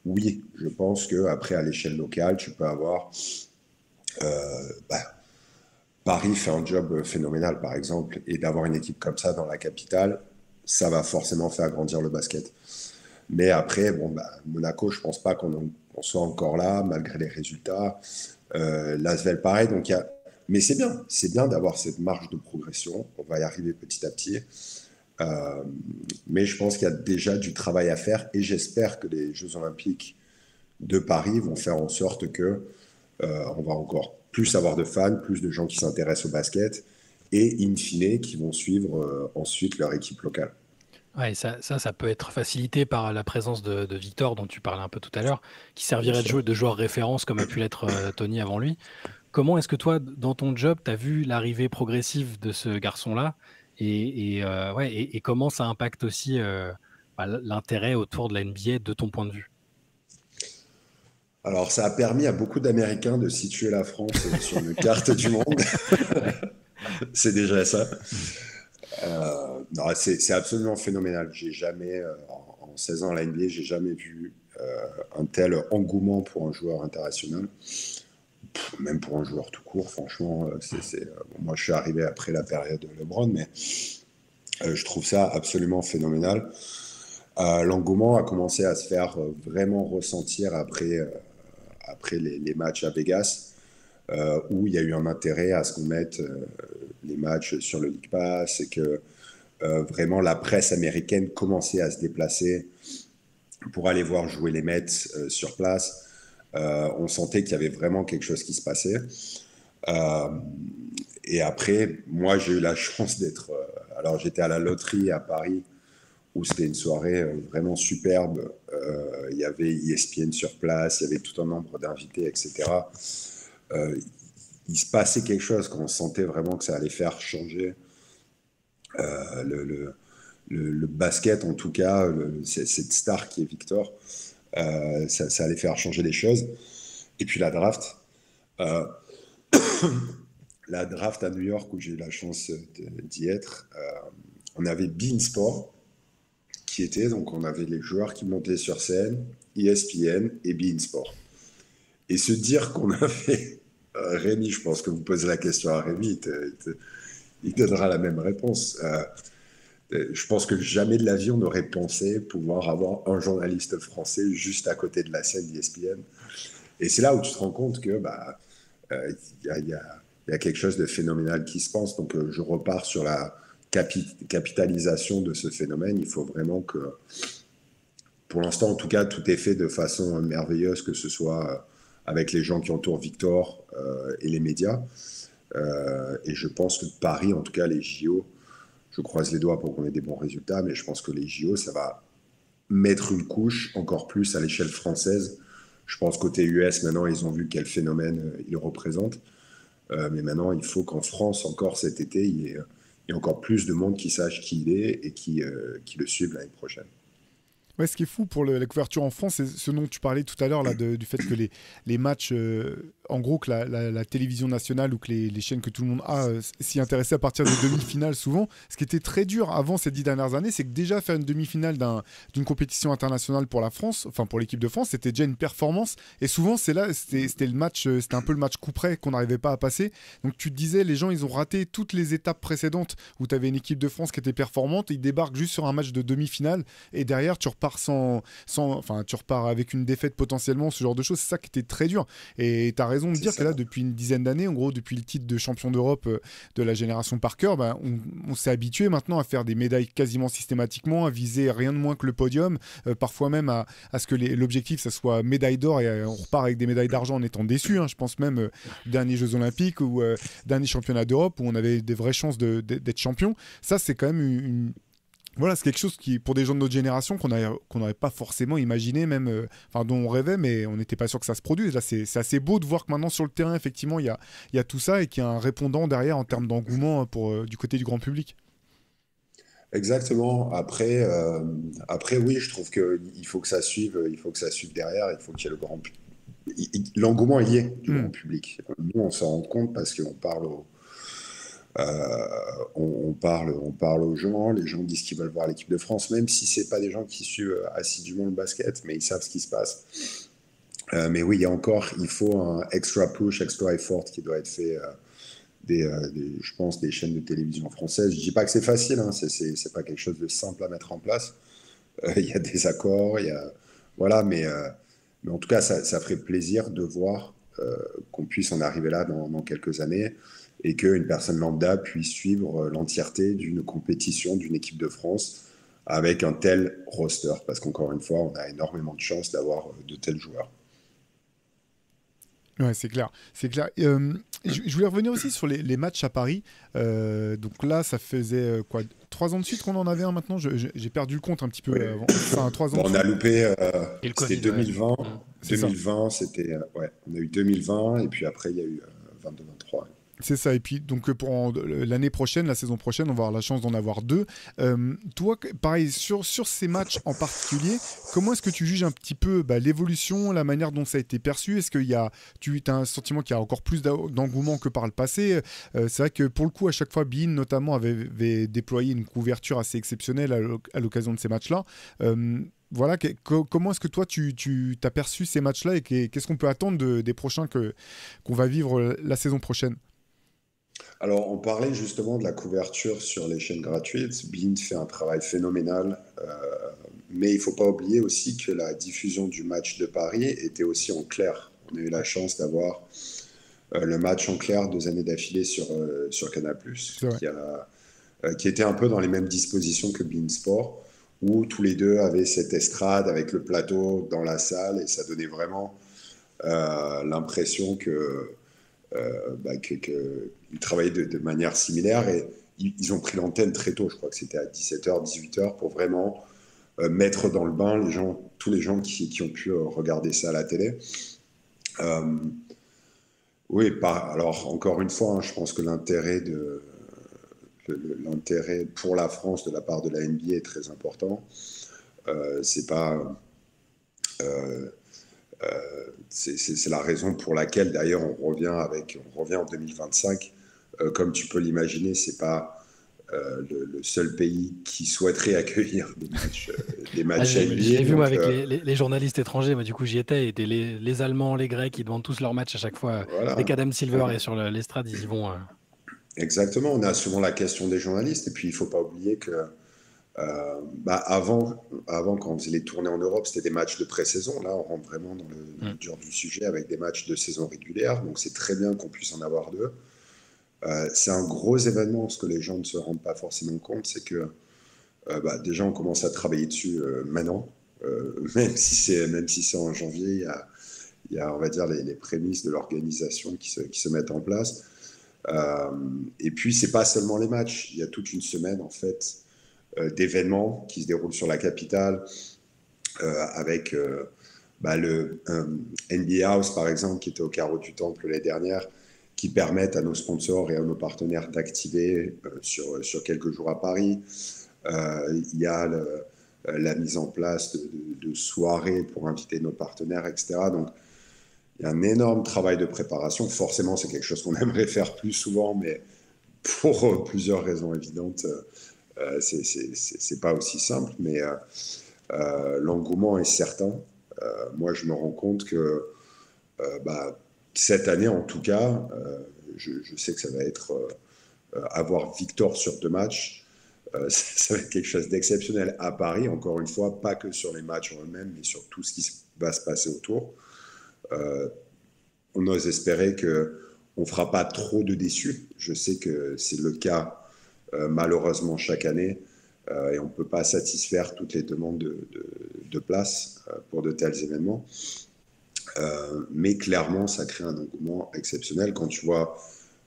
oui, je pense qu'après, à l'échelle locale, tu peux avoir... Bah, Paris fait un job phénoménal, par exemple, et d'avoir une équipe comme ça dans la capitale, ça va forcément faire grandir le basket. Mais après, bon, bah, Monaco, je pense pas qu'on soit encore là, malgré les résultats. L'Asvel, pareil. Mais c'est bien d'avoir cette marge de progression. On va y arriver petit à petit. Euh, mais je pense qu'il y a déjà du travail à faire et j'espère que les Jeux Olympiques de Paris vont faire en sorte que on va encore plus avoir de fans, plus de gens qui s'intéressent au basket et in fine qui vont suivre ensuite leur équipe locale. Ouais, ça peut être facilité par la présence de Victor, dont tu parlais un peu tout à l'heure, qui Bien servirait sûr. de joueur référence comme a pu l'être Tony avant lui. Comment est-ce que toi, dans ton job, tu as vu l'arrivée progressive de ce garçon-là ouais, et comment ça impacte aussi l'intérêt autour de la NBA de ton point de vue? Alors, ça a permis à beaucoup d'Américains de situer la France sur une carte du monde. Ouais. C'est déjà ça. Non, c'est absolument phénoménal. J'ai jamais, en 16 ans à la NBA, j'ai jamais vu un tel engouement pour un joueur international, même pour un joueur tout court. Franchement, bon, moi, je suis arrivé après la période de LeBron, mais je trouve ça absolument phénoménal. L'engouement a commencé à se faire vraiment ressentir après les matchs à Vegas, où il y a eu un intérêt à ce qu'on mette les matchs sur le League Pass et que vraiment la presse américaine commençait à se déplacer pour aller voir jouer les Mets sur place. On sentait qu'il y avait vraiment quelque chose qui se passait. Euh, et après, moi, j'ai eu la chance d'être. Alors, j'étais à la loterie à Paris, où c'était une soirée vraiment superbe. Il y avait ESPN sur place, il y avait tout un nombre d'invités, etc. Euh, il se passait quelque chose quand on sentait vraiment que ça allait faire changer euh, le, le, le basket, en tout cas, cette star qui est Victor, ça allait faire changer les choses. Et puis euh, la draft à New York où j'ai eu la chance d'y être, on avait Beansport qui était, donc on avait les joueurs qui montaient sur scène, ESPN et beIN Sport. Et se dire qu'on avait Rémi, je pense que vous posez la question à Rémi, il donnera la même réponse. Je pense que jamais de la vie on n'aurait pensé pouvoir avoir un journaliste français juste à côté de la scène d'ESPN. Et c'est là où tu te rends compte que il y a quelque chose de phénoménal qui se passe. Donc je repars sur la capitalisation de ce phénomène. Il faut vraiment que, pour l'instant en tout cas, tout est fait de façon merveilleuse, que ce soit avec les gens qui entourent Victor et les médias. Et je pense que Paris, en tout cas les JO, je croise les doigts pour qu'on ait des bons résultats, mais je pense que les JO, ça va mettre une couche encore plus à l'échelle française. Je pense côté US, maintenant, ils ont vu quel phénomène ils représentent. Mais maintenant, il faut qu'en France, encore cet été, il y ait encore plus de monde qui sache qui il est et qui le suive l'année prochaine. Ouais, ce qui est fou pour la couverture en France, c'est ce dont tu parlais tout à l'heure, là, du fait que les matchs, en gros, que la télévision nationale ou que les chaînes que tout le monde a s'y intéressaient à partir des demi-finales souvent. Ce qui était très dur avant ces 10 dernières années, c'est que déjà faire une demi-finale d'une compétition internationale pour la France, enfin pour l'équipe de France, c'était déjà une performance. Et souvent, c'était le match, c'était un peu le match coup près qu'on n'arrivait pas à passer. Donc tu te disais, les gens, ils ont raté toutes les étapes précédentes où tu avais une équipe de France qui était performante, ils débarquent juste sur un match de demi-finale et derrière, tu repars tu repars avec une défaite potentiellement, ce genre de choses. C'est ça qui était très dur. Et tu as raison de dire que là, depuis une dizaine d'années, en gros, depuis le titre de champion d'Europe de la génération Parker, on s'est habitué maintenant à faire des médailles quasiment systématiquement, à viser rien de moins que le podium, parfois même à ce que l'objectif, ça soit médaille d'or, et on repart avec des médailles d'argent en étant déçu. Je pense même derniers Jeux Olympiques ou dernier championnat d'Europe où on avait des vraies chances d'être champion. Ça, c'est quand même voilà, c'est quelque chose qui, pour des gens de notre génération, qu'on n'aurait pas forcément imaginé, même, dont on rêvait, mais on n'était pas sûr que ça se produise. Là, c'est assez beau de voir que maintenant, sur le terrain, effectivement, il y a tout ça et qu'il y a un répondant derrière en termes d'engouement du côté du grand public. Exactement. Après, oui, je trouve qu'il faut que ça suive, derrière. Il faut qu'il y ait le grand public. L'engouement y est du grand public. Nous, on s'en rend compte parce qu'on parle on parle aux gens, les gens disent qu'ils veulent voir l'équipe de France, même si ce n'est pas des gens qui suivent assidûment le basket, mais ils savent ce qui se passe. Mais oui, il faut un extra push, extra effort qui doit être fait je pense, des chaînes de télévision françaises. Je ne dis pas que c'est facile, c'est pas quelque chose de simple à mettre en place. Il y a des accords, voilà, mais en tout cas, ça ferait plaisir de voir qu'on puisse en arriver là dans quelques années, et qu'une personne lambda puisse suivre l'entièreté d'une compétition, d'une équipe de France, avec un tel roster, parce qu'encore une fois, on a énormément de chance d'avoir de tels joueurs. Ouais, c'est clair. Je voulais revenir aussi sur les matchs à Paris. Donc là, ça faisait 3 ans de suite qu'on en avait un maintenant. J'ai perdu le compte un petit peu avant. Enfin, 3 ans. On a loupé. C'était Covid, 2020. Ouais. 2020, c'était on a eu 2020 et puis après il y a eu 22-23. C'est ça, et puis donc pour l'année prochaine, la saison prochaine, on va avoir la chance d'en avoir 2. Toi, pareil, sur ces matchs en particulier, comment est-ce que tu juges un petit peu l'évolution, la manière dont ça a été perçu? Est-ce que tu as un sentiment qu'il y a encore plus d'engouement que par le passé? C'est vrai que pour le coup, à chaque fois, beIN notamment avait déployé une couverture assez exceptionnelle à l'occasion de ces matchs-là. Voilà, comment est-ce que toi tu as perçu ces matchs-là et qu'est-ce qu'on peut attendre des prochains qu'on va vivre la saison prochaine? Alors, on parlait justement de la couverture sur les chaînes gratuites. beIN fait un travail phénoménal, mais il ne faut pas oublier aussi que la diffusion du match de Paris était aussi en clair. On a eu la chance d'avoir le match en clair 2 années d'affilée sur Canal+, qui était un peu dans les mêmes dispositions que beIN Sport, où tous les deux avaient cette estrade avec le plateau dans la salle, et ça donnait vraiment l'impression qu'ils travaillaient de manière similaire, et ils ont pris l'antenne très tôt, je crois que c'était à 17h, 18h, pour vraiment mettre dans le bain tous les gens qui ont pu regarder ça à la télé. Oui, alors encore une fois, je pense que l'intérêt pour la France de la part de la NBA est très important. C'est la raison pour laquelle, d'ailleurs, on revient en 2025. Comme tu peux l'imaginer, c'est pas le seul pays qui souhaiterait accueillir des matchs NBA. J'ai vu moi avec les journalistes étrangers, moi du coup j'y étais, et les Allemands, les Grecs, ils demandent tous leurs matchs à chaque fois. Voilà. Dès qu'Adam Silver est sur l'estrade, ils y vont. Exactement, on a souvent la question des journalistes, et puis il ne faut pas oublier que avant, quand on faisait les tournées en Europe, c'était des matchs de pré-saison. Là, on rentre vraiment dans le dur du sujet avec des matchs de saison régulière, donc c'est très bien qu'on puisse en avoir deux. C'est un gros événement. Ce que les gens ne se rendent pas forcément compte, c'est que déjà on commence à travailler dessus maintenant, même si c'est en janvier, il y a on va dire les prémices de l'organisation qui se mettent en place. Et puis c'est pas seulement les matchs, il y a toute une semaine en fait d'événements qui se déroulent sur la capitale, avec le NBA House par exemple, qui était au Carreau du Temple l'année dernière, qui permettent à nos sponsors et à nos partenaires d'activer sur quelques jours à Paris. Il y a la mise en place de soirées pour inviter nos partenaires, etc. Donc, il y a un énorme travail de préparation. Forcément, c'est quelque chose qu'on aimerait faire plus souvent, mais pour plusieurs raisons évidentes, c'est pas aussi simple. Mais l'engouement est certain. Moi, je me rends compte que cette année, en tout cas, je sais que ça va être avoir victoire sur 2 matchs. Ça va être quelque chose d'exceptionnel à Paris, encore une fois, pas que sur les matchs en eux-mêmes, mais sur tout ce qui va se passer autour. On ose espérer qu'on ne fera pas trop de déçus. Je sais que c'est le cas malheureusement chaque année, et on ne peut pas satisfaire toutes les demandes de place pour de tels événements. Mais clairement, ça crée un engouement exceptionnel quand tu vois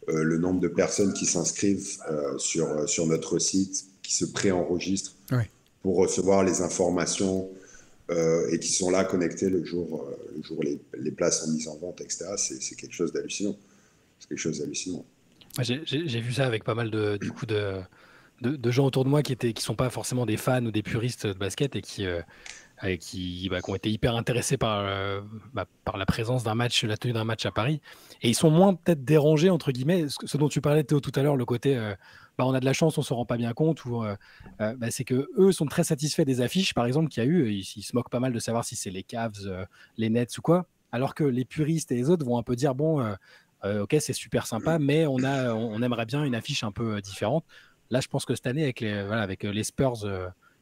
le nombre de personnes qui s'inscrivent sur notre site, qui se préenregistrent pour recevoir les informations et qui sont là connectés le jour où les places sont mises en vente, etc. C'est quelque chose d'hallucinant. C'est quelque chose d'hallucinant. J'ai vu ça avec pas mal de gens autour de moi qui sont pas forcément des fans ou des puristes de basket et qui ont été hyper intéressés par la présence d'un match, la tenue d'un match à Paris. Et ils sont moins peut-être dérangés, entre guillemets, ce dont tu parlais, Théo, tout à l'heure, le côté on a de la chance, on se rend pas bien compte, ou c'est que eux sont très satisfaits des affiches, par exemple, qu'il y a eu. Ils se moquent pas mal de savoir si c'est les Cavs, les Nets ou quoi, alors que les puristes et les autres vont un peu dire ok, c'est super sympa, mais on aimerait bien une affiche un peu différente. Là, je pense que cette année, avec les Spurs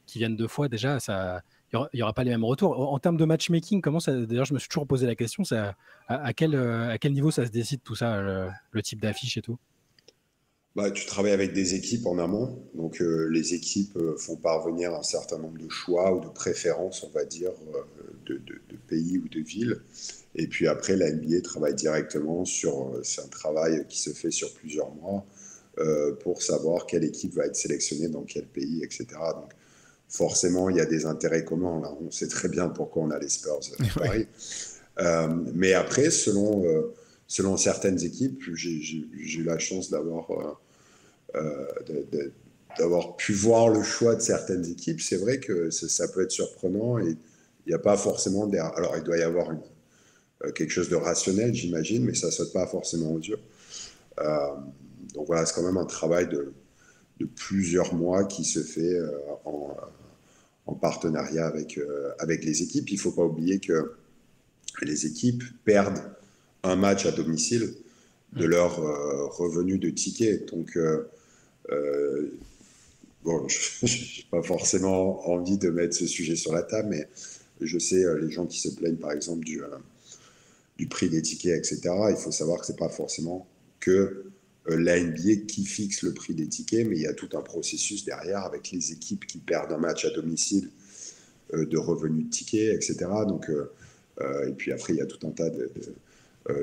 qui viennent 2 fois déjà, il n'y aura pas les mêmes retours. En termes de matchmaking, comment ça, d'ailleurs, je me suis toujours posé la question, à quel niveau ça se décide tout ça, le type d'affiche et tout? Tu travailles avec des équipes en amont, donc les équipes font parvenir un certain nombre de choix ou de préférences, on va dire, de pays ou de villes. Et puis après, la NBA travaille directement c'est un travail qui se fait sur plusieurs mois pour savoir quelle équipe va être sélectionnée dans quel pays, etc. Donc forcément, il y a des intérêts communs. Là. On sait très bien pourquoi on a les Spurs à Paris. Mais après, selon certaines équipes, j'ai eu la chance d'avoir pu voir le choix de certaines équipes. C'est vrai que ça peut être surprenant et il n'y a pas forcément alors il doit y avoir quelque chose de rationnel, j'imagine, mais ça ne saute pas forcément aux yeux. Donc voilà, c'est quand même un travail de plusieurs mois qui se fait en partenariat avec les équipes. Il ne faut pas oublier que les équipes perdent un match à domicile de leur revenu de tickets. Donc, je n'ai pas forcément envie de mettre ce sujet sur la table, mais je sais les gens qui se plaignent, par exemple, du prix des tickets, etc. Il faut savoir que ce n'est pas forcément que la NBA qui fixe le prix des tickets, mais il y a tout un processus derrière avec les équipes qui perdent un match à domicile de revenus de tickets, etc. Donc, et puis après, il y a tout un tas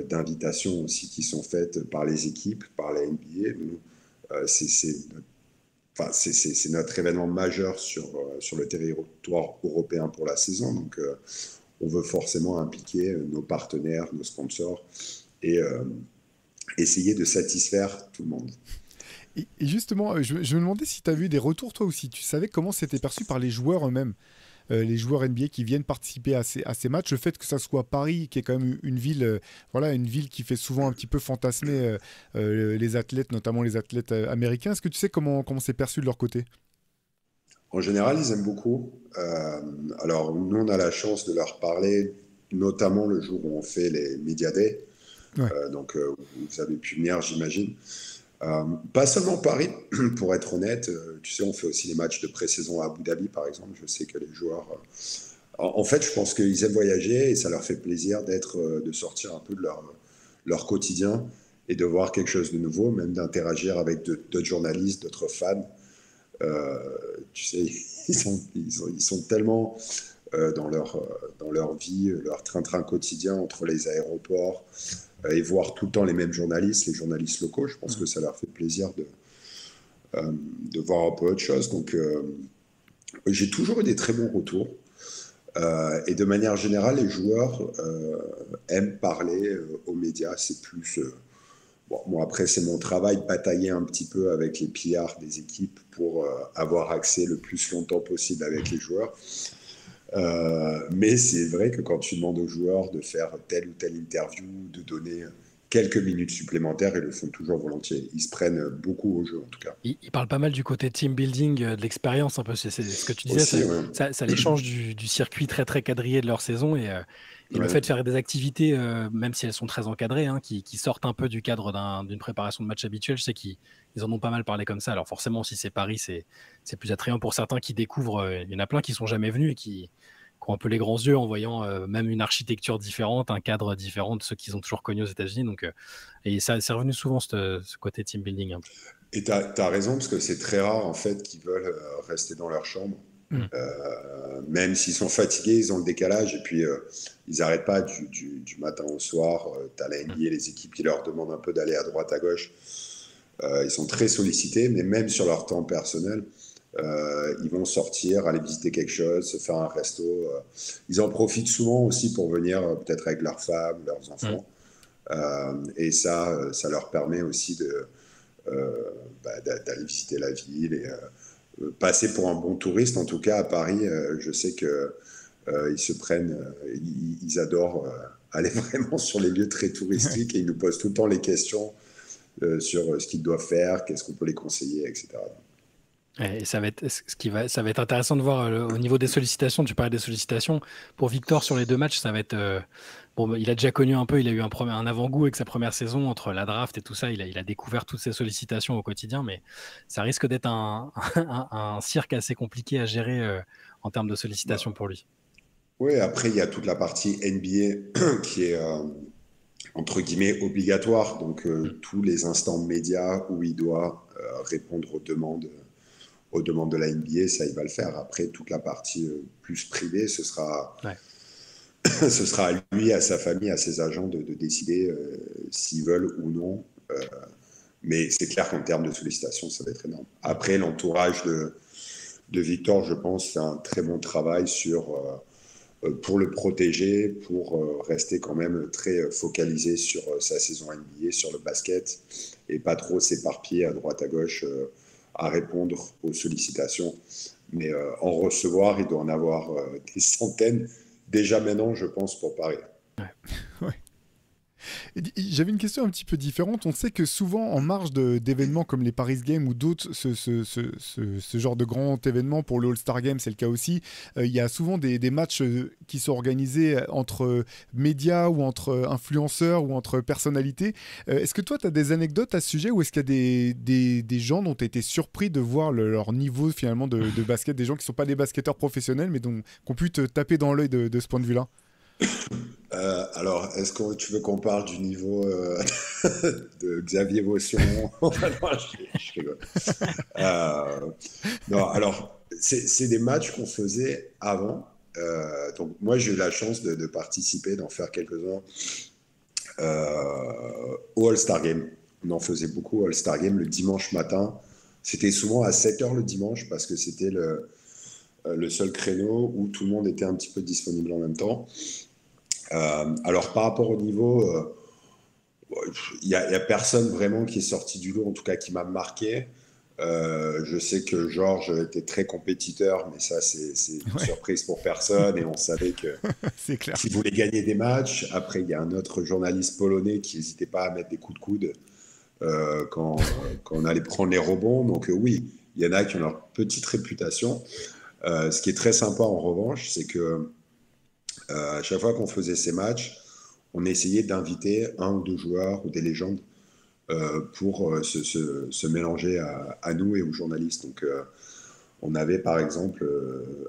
d'invitations aussi qui sont faites par les équipes, par la NBA. C'est notre événement majeur sur le territoire européen pour la saison. Donc, on veut forcément impliquer nos partenaires, nos sponsors et essayer de satisfaire tout le monde. Et justement, je me demandais si tu as vu des retours, toi, ou si tu savais comment c'était perçu par les joueurs eux-mêmes. les joueurs NBA qui viennent participer à ces matchs. Le fait que ça soit Paris, qui est quand même une ville, une ville qui fait souvent un petit peu fantasmer les athlètes, notamment les athlètes américains. Est-ce que tu sais comment c'est perçu de leur côté? En général, ils aiment beaucoup. Alors, nous, on a la chance de leur parler, notamment le jour où on fait les Media Day. Ouais. Donc, vous avez pu venir, j'imagine. Pas seulement Paris, pour être honnête. Tu sais, on fait aussi les matchs de pré-saison à Abu Dhabi, par exemple. Je sais que les joueurs... en fait, je pense qu'ils aiment voyager et ça leur fait plaisir de sortir un peu de leur quotidien et de voir quelque chose de nouveau, même d'interagir avec d'autres journalistes, d'autres fans. Tu sais, ils sont tellement dans leur vie, leur train-train quotidien entre les aéroports et voir tout le temps les mêmes journalistes, les journalistes locaux. Je pense que ça leur fait plaisir de voir un peu autre chose. Donc, j'ai toujours eu des très bons retours. Et de manière générale, les joueurs aiment parler aux médias. C'est plus... Bon, moi, après, c'est mon travail de batailler un petit peu avec les pillards des équipes pour avoir accès le plus longtemps possible avec les joueurs. Mais c'est vrai que quand tu demandes aux joueurs de faire telle ou telle interview, de donner quelques minutes supplémentaires, ils le font toujours volontiers. Ils se prennent beaucoup au jeu, en tout cas. Ils parlent pas mal du côté team building, de l'expérience un peu. C'est ce que tu disais, Aussi, ça les change du circuit très très quadrillé de leur saison et le fait de faire des activités, même si elles sont très encadrées, hein, qui sortent un peu du cadre d'une préparation de match habituelle, je sais qu'ils en ont pas mal parlé comme ça. Alors forcément, si c'est Paris, c'est plus attrayant pour certains qui découvrent. Il y en a plein qui sont jamais venus et qui ont un peu les grands yeux en voyant même une architecture différente, un cadre différent de ceux qu'ils ont toujours connus aux États-Unis. Donc, et ça, c'est revenu souvent ce côté team building. Et tu as raison, parce que c'est très rare en fait qu'ils veulent rester dans leur chambre. Même s'ils sont fatigués, ils ont le décalage et puis ils n'arrêtent pas du matin au soir. Tu as la NBA, les équipes qui leur demandent un peu d'aller à droite, à gauche. Ils sont très sollicités, mais même sur leur temps personnel, ils vont sortir, aller visiter quelque chose, se faire un resto. Ils en profitent souvent aussi pour venir peut-être avec leurs femmes, leurs enfants. Et ça leur permet aussi d'aller visiter la ville et passer pour un bon touriste. En tout cas, à Paris, je sais que ils se prennent, ils adorent aller vraiment sur les lieux très touristiques et ils nous posent tout le temps les questions sur ce qu'ils doivent faire, qu'est-ce qu'on peut les conseiller, etc. Et ça va être intéressant de voir au niveau des sollicitations. Tu parlais des sollicitations. Pour Victor, sur les 2 matchs, ça va être... bon, il a déjà connu un peu, il a eu un avant-goût avec sa première saison entre la draft et tout ça. Il a découvert toutes ces sollicitations au quotidien, mais ça risque d'être un cirque assez compliqué à gérer en termes de sollicitations pour lui. Oui, après, il y a toute la partie NBA qui est, entre guillemets, obligatoire. Donc, tous les instants médias où il doit répondre aux demandes de la NBA, ça, il va le faire. Après, toute la partie plus privée, ce sera à lui, à sa famille, à ses agents de décider s'ils veulent ou non. Mais c'est clair qu'en termes de sollicitation, ça va être énorme. Après, l'entourage de Victor, je pense, fait un très bon travail pour le protéger, pour rester quand même très focalisé sur sa saison NBA, sur le basket, et pas trop s'éparpiller à droite, à gauche, à répondre aux sollicitations. Mais en recevoir, il doit en avoir des centaines, déjà maintenant, je pense, pour Paris. Ouais. J'avais une question un petit peu différente. On sait que souvent, en marge d'événements comme les Paris Games ou d'autres, ce genre de grand événement pour le All-Star Game, c'est le cas aussi, il y a souvent des matchs qui sont organisés entre médias ou entre influenceurs ou entre personnalités. Est-ce que toi, tu as des anecdotes à ce sujet ou est-ce qu'il y a des gens dont tu as été surpris de voir leur niveau finalement de basket, des gens qui ne sont pas des basketteurs professionnels mais qui ont pu te taper dans l'œil de ce point de vue-là? Alors, est-ce que tu veux qu'on parle du niveau de Xavier Vaution? Non, je rigole. Non, alors, c'est des matchs qu'on faisait avant. Donc, moi, j'ai eu la chance de participer, d'en faire quelques-uns au All-Star Game. On en faisait beaucoup au All-Star Game le dimanche matin. C'était souvent à 7h le dimanche parce que c'était le seul créneau où tout le monde était un petit peu disponible en même temps. Alors, par rapport au niveau, il n'y a personne vraiment qui est sorti du lot, en tout cas qui m'a marqué. Je sais que Georges était très compétiteur, mais ça, c'est une surprise pour personne. Et on savait que c'est clair. qu'il voulait gagner des matchs. Après, il y a un autre journaliste polonais qui n'hésitait pas à mettre des coups de coude quand on allait prendre les rebonds. Donc oui, il y en a qui ont leur petite réputation. Ce qui est très sympa en revanche, c'est que à chaque fois qu'on faisait ces matchs, on essayait d'inviter un ou deux joueurs ou des légendes pour se mélanger à nous et aux journalistes. Donc, on avait par exemple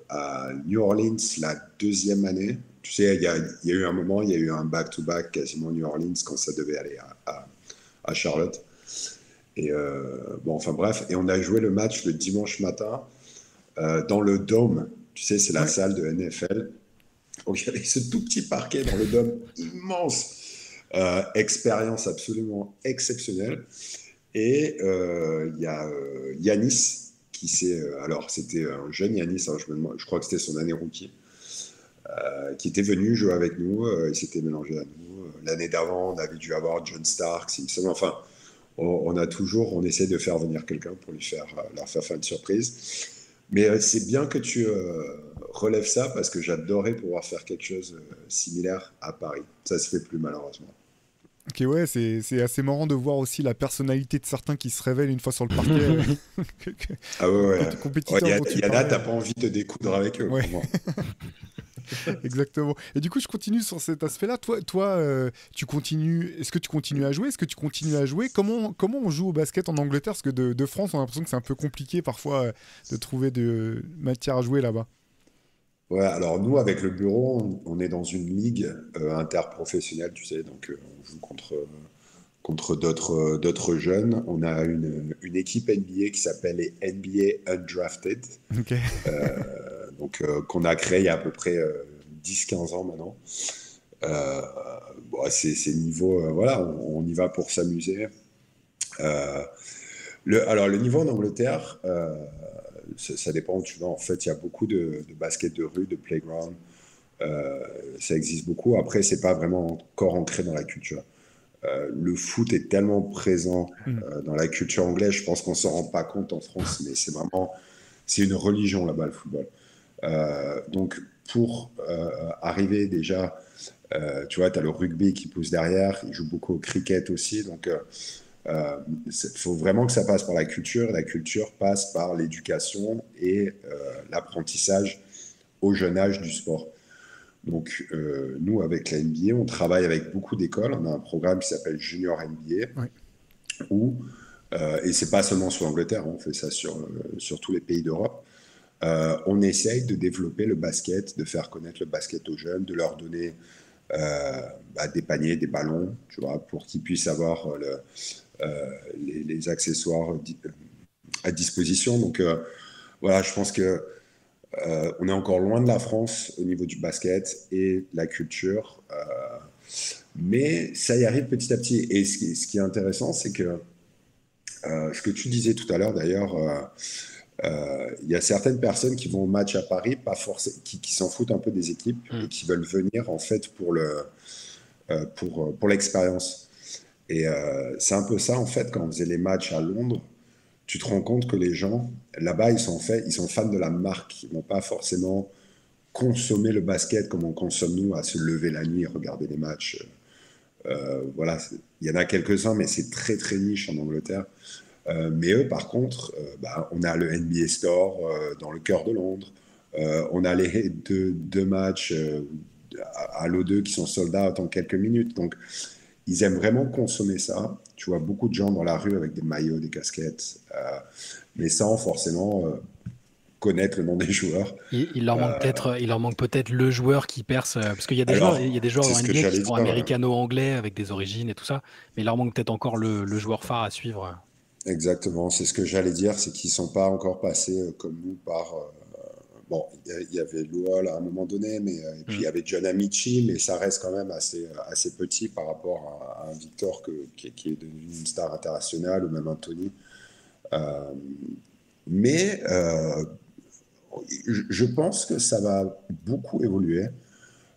à New Orleans la deuxième année, tu sais, il y a eu un moment, il y a eu un back-to-back quasiment New Orleans quand ça devait aller à Charlotte. Et bon, enfin bref, et on a joué le match le dimanche matin dans le Dome. Tu sais, c'est la salle de NFL. Donc, il y avait ce tout petit parquet dans le Dome immense. Expérience absolument exceptionnelle. Et il y a Yanis qui s'est. Alors, c'était un jeune Yanis, hein, je crois que c'était son année rookie, qui était venu jouer avec nous. Il s'était mélangé à nous. L'année d'avant, on avait dû avoir John Starks. Enfin, on essaie de faire venir quelqu'un pour leur faire faire une surprise. Mais c'est bien que tu relèves ça parce que j'adorais pouvoir faire quelque chose similaire à Paris. Ça se fait plus malheureusement. Ok, ouais, c'est assez marrant de voir aussi la personnalité de certains qui se révèlent une fois sur le parquet. Ah ouais. Yana, t'as pas envie de découdre avec eux. Ouais. Exactement. Et du coup, je continue sur cet aspect-là. Toi, tu continues. Est-ce que tu continues à jouer? Est-ce que tu continues à jouer? Comment on joue au basket en Angleterre? Parce que de France, on a l'impression que c'est un peu compliqué parfois de trouver de matière à jouer là-bas. Ouais, alors nous, avec le bureau, on est dans une ligue interprofessionnelle, tu sais, donc on joue contre d'autres jeunes. On a une équipe NBA qui s'appelle les NBA Undrafted, Okay. donc qu'on a créé il y a à peu près 10-15 ans maintenant. Bon, c'est niveau, voilà, on y va pour s'amuser. Alors le niveau en Angleterre, ça dépend, tu vois, en fait, il y a beaucoup de basket de rue, de playground. Ça existe beaucoup. Après, c'est pas vraiment encore ancré dans la culture. Le foot est tellement présent dans la culture anglaise, je pense qu'on s'en rend pas compte en France, mais c'est une religion là-bas, le football. Donc, pour arriver déjà, tu vois, tu as le rugby qui pousse derrière, ils jouent beaucoup au cricket aussi, donc faut vraiment que ça passe par la culture. La culture passe par l'éducation et l'apprentissage au jeune âge du sport. Donc, nous, avec la NBA, on travaille avec beaucoup d'écoles. On a un programme qui s'appelle Junior NBA, où, et c'est pas seulement sur l'Angleterre, on fait ça sur tous les pays d'Europe. On essaye de développer le basket, de faire connaître le basket aux jeunes, de leur donner des paniers, des ballons, tu vois, pour qu'ils puissent avoir les accessoires à disposition. Donc voilà, je pense que on est encore loin de la France au niveau du basket et de la culture, mais ça y arrive petit à petit. Et ce qui est intéressant, c'est que ce que tu disais tout à l'heure d'ailleurs, il y a certaines personnes qui vont au match à Paris, pas forcément, qui s'en foutent un peu des équipes et qui veulent venir en fait pour l'expérience. Et c'est un peu ça, en fait, quand on faisait les matchs à Londres, tu te rends compte que les gens, là-bas, ils sont fans de la marque. Ils n'ont pas forcément consommé le basket comme on consomme nous, à se lever la nuit et regarder les matchs. Voilà, il y en a quelques-uns, mais c'est très, très niche en Angleterre. Mais eux, par contre, on a le NBA Store dans le cœur de Londres. On a les deux matchs à l'O2 qui sont sold out en quelques minutes. Donc, ils aiment vraiment consommer ça. Tu vois beaucoup de gens dans la rue avec des maillots, des casquettes, mais sans forcément connaître le nom des joueurs. Il leur manque peut-être le joueur qui perce, parce qu'il y a des joueurs, en NBA qui sont américano-anglais avec des origines et tout ça, mais il leur manque peut-être encore le joueur phare à suivre. Exactement, c'est ce que j'allais dire, c'est qu'ils ne sont pas encore passés comme nous par... bon, il y avait Luol à un moment donné, mais et puis il y avait John Amici, mais ça reste quand même assez petit par rapport à un Victor qui est devenu une star internationale, ou même un Tony. Mais je pense que ça va beaucoup évoluer.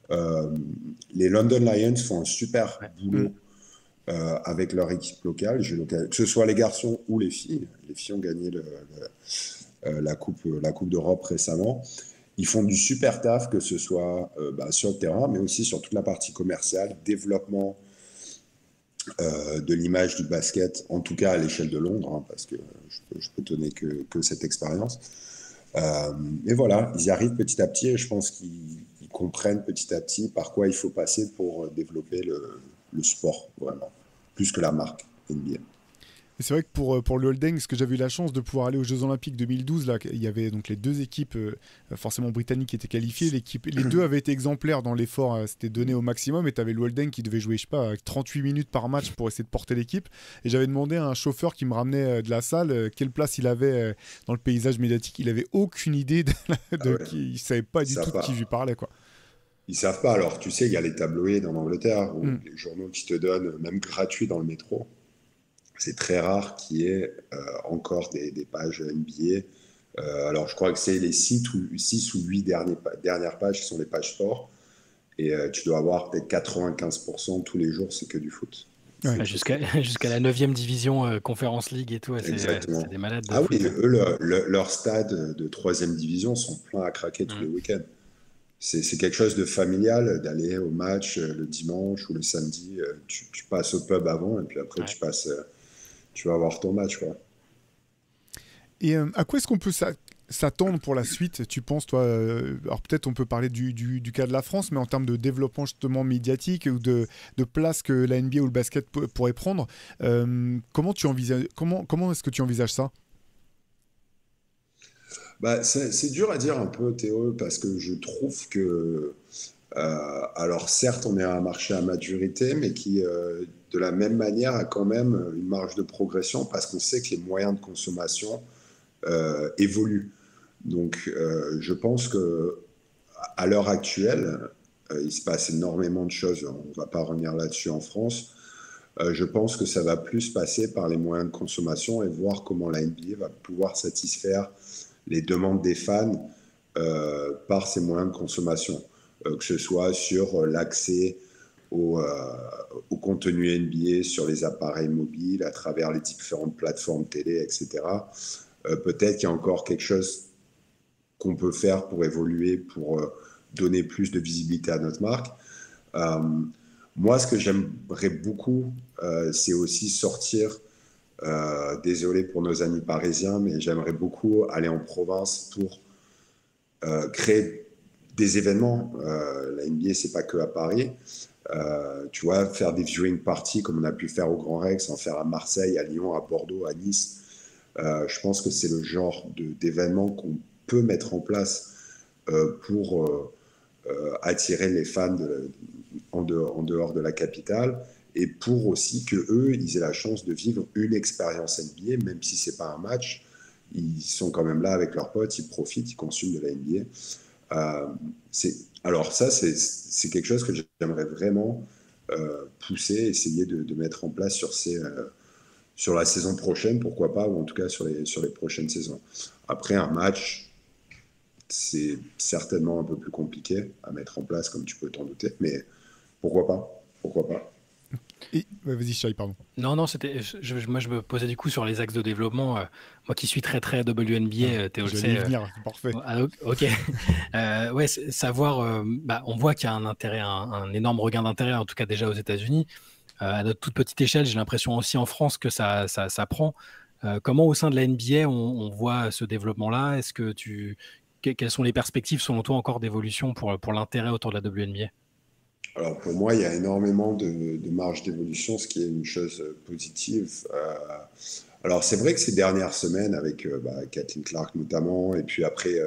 Les London Lions font un super boulot avec leur équipe locale. Que ce soit les garçons ou les filles. Les filles ont gagné la Coupe d'Europe récemment. Ils font du super taf, que ce soit sur le terrain, mais aussi sur toute la partie commerciale, développement de l'image du basket, en tout cas à l'échelle de Londres, hein, parce que je peux donner que cette expérience. Mais voilà, ils y arrivent petit à petit et je pense qu'ils comprennent petit à petit par quoi il faut passer pour développer le sport, vraiment, plus que la marque NBA. Et c'est vrai que pour le holding, ce que j'avais eu la chance de pouvoir aller aux Jeux Olympiques 2012, là, il y avait donc les deux équipes forcément britanniques qui étaient qualifiées. Les deux avaient été exemplaires dans l'effort, c'était donné au maximum. Et tu avais le holding qui devait jouer, je sais pas, 38 minutes par match pour essayer de porter l'équipe. Et j'avais demandé à un chauffeur qui me ramenait de la salle quelle place il avait dans le paysage médiatique. Il avait aucune idée il savait pas du tout de qui je lui parlais, quoi. Ils savent pas. Alors, tu sais, il y a les tabloïds en Angleterre, ou les journaux qui te donnent, même gratuits dans le métro. C'est très rare qu'il y ait encore des pages NBA. Alors, je crois que c'est les 6 ou 8 dernières pages qui sont les pages sport. Et tu dois avoir peut-être 95% tous les jours, c'est que du foot. Ouais. Jusqu'à la 9e division Conference League et tout. Exactement. C'est des malades de foot. Oui, eux, leur stade de 3e division sont pleins à craquer tous les week-ends. C'est quelque chose de familial d'aller au match le dimanche ou le samedi. Tu passes au pub avant et puis après tu vas voir ton match, quoi. Et à quoi est-ce qu'on peut s'attendre pour la suite, tu penses, toi alors peut-être on peut parler du cas de la France, mais en termes de développement justement médiatique ou de place que la NBA ou le basket pourrait prendre, comment est-ce que tu envisages ça? C'est dur à dire un peu, Théo, parce que je trouve que, alors certes, on est à un marché à maturité, mais qui, de la même manière, a quand même une marge de progression, parce qu'on sait que les moyens de consommation évoluent. Donc, je pense que à l'heure actuelle, il se passe énormément de choses. On ne va pas revenir là-dessus en France. Je pense que ça va plus passer par les moyens de consommation et voir comment la NBA va pouvoir satisfaire les demandes des fans par ces moyens de consommation, que ce soit sur l'accès au contenu NBA sur les appareils mobiles, à travers les différentes plateformes télé, etc. Peut-être qu'il y a encore quelque chose qu'on peut faire pour évoluer, pour donner plus de visibilité à notre marque. Moi, ce que j'aimerais beaucoup, c'est aussi sortir. Désolé pour nos amis parisiens, mais j'aimerais beaucoup aller en province pour créer des événements. La NBA, c'est pas que à Paris. Tu vois, faire des viewing parties comme on a pu faire au Grand Rex, en faire à Marseille, à Lyon, à Bordeaux, à Nice. Je pense que c'est le genre d'événement qu'on peut mettre en place pour attirer les fans en dehors de la capitale. Et pour aussi qu'eux, ils aient la chance de vivre une expérience NBA, même si ce n'est pas un match, ils sont quand même là avec leurs potes, ils profitent, ils consomment de la NBA. Alors ça, c'est quelque chose que j'aimerais vraiment pousser, essayer de mettre en place sur la saison prochaine, pourquoi pas, ou en tout cas sur les prochaines saisons. Après, un match, c'est certainement un peu plus compliqué à mettre en place, comme tu peux t'en douter, mais pourquoi pas, pourquoi pas. Vas-y, Shai, pardon. Non, moi je me posais du coup sur les axes de développement. Moi qui suis très très WNBA, Théo le sait. J'allais y venir, c'est parfait. Ok. Ouais, savoir, on voit qu'il y a un intérêt, un énorme regain d'intérêt, en tout cas déjà aux États-Unis. À notre toute petite échelle, j'ai l'impression aussi en France que ça prend. Comment au sein de la NBA on voit ce développement-là? Quelles sont les perspectives selon toi encore d'évolution pour l'intérêt autour de la WNBA? Alors pour moi, il y a énormément de marge d'évolution, ce qui est une chose positive. Alors c'est vrai que ces dernières semaines, avec Caitlin Clark notamment, et puis après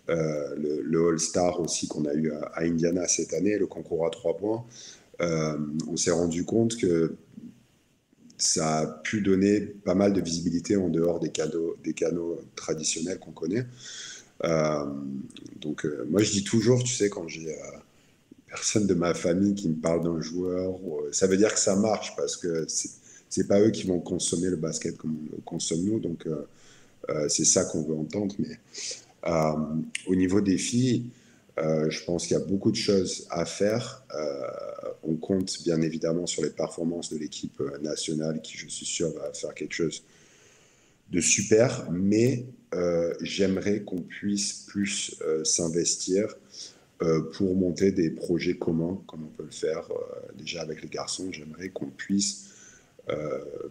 le All-Star aussi qu'on a eu à Indiana cette année, le concours à 3 points, on s'est rendu compte que ça a pu donner pas mal de visibilité en dehors des canaux traditionnels qu'on connaît. Donc moi je dis toujours, tu sais, quand j'ai personne de ma famille qui me parle d'un joueur, ça veut dire que ça marche, parce que c'est pas eux qui vont consommer le basket comme on le consomme nous, donc c'est ça qu'on veut entendre. Mais au niveau des filles, je pense qu'il y a beaucoup de choses à faire On compte bien évidemment sur les performances de l'équipe nationale qui, je suis sûr, va faire quelque chose de super, mais j'aimerais qu'on puisse plus s'investir pour monter des projets communs, comme on peut le faire déjà avec les garçons. J'aimerais qu'on puisse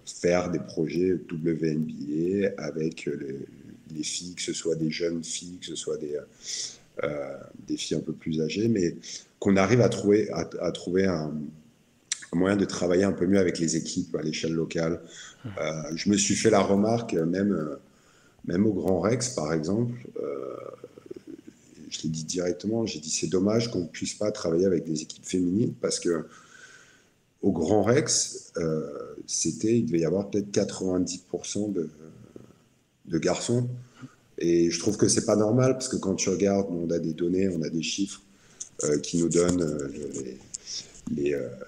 faire des projets WNBA avec les filles, que ce soit des jeunes filles, que ce soit des filles un peu plus âgées, mais qu'on arrive à trouver un moyen de travailler un peu mieux avec les équipes à l'échelle locale. Je me suis fait la remarque, même au Grand Rex, par exemple, je l'ai dit directement, j'ai dit c'est dommage qu'on ne puisse pas travailler avec des équipes féminines, parce que au Grand Rex, il devait y avoir peut-être 90% de garçons. Et je trouve que c'est pas normal, parce que quand tu regardes, on a des données, on a des chiffres qui nous donnent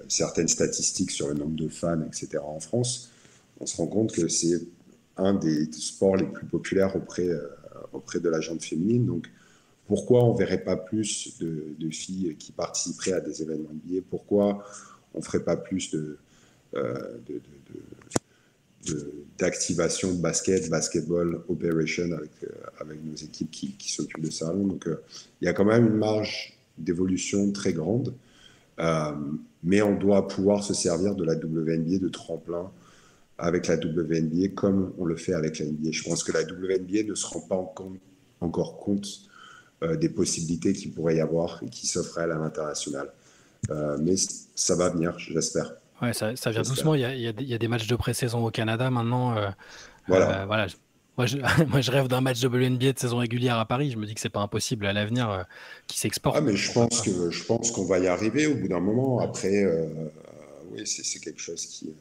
certaines statistiques sur le nombre de fans, etc. en France. On se rend compte que c'est un des sports les plus populaires auprès de la gente féminine. Donc, pourquoi on ne verrait pas plus de filles qui participeraient à des événements NBA? Pourquoi on ne ferait pas plus d'activation de basketball operation avec nos équipes qui s'occupent de ça? Donc, il y a quand même une marge d'évolution très grande, mais on doit pouvoir se servir de la WNBA de tremplin avec la WNBA comme on le fait avec la NBA. Je pense que la WNBA ne se rend pas encore compte des possibilités qu'il pourrait y avoir et qui s'offraient à l'international. Mais ça va venir, j'espère. Ouais, ça vient doucement. Il y a des matchs de pré-saison au Canada maintenant. Voilà. Moi, je rêve d'un match WNBA de saison régulière à Paris. Je me dis que c'est pas impossible à l'avenir qui s'exporte. Ah, mais je pense qu'on va y arriver au bout d'un moment. Après, oui, c'est quelque chose qui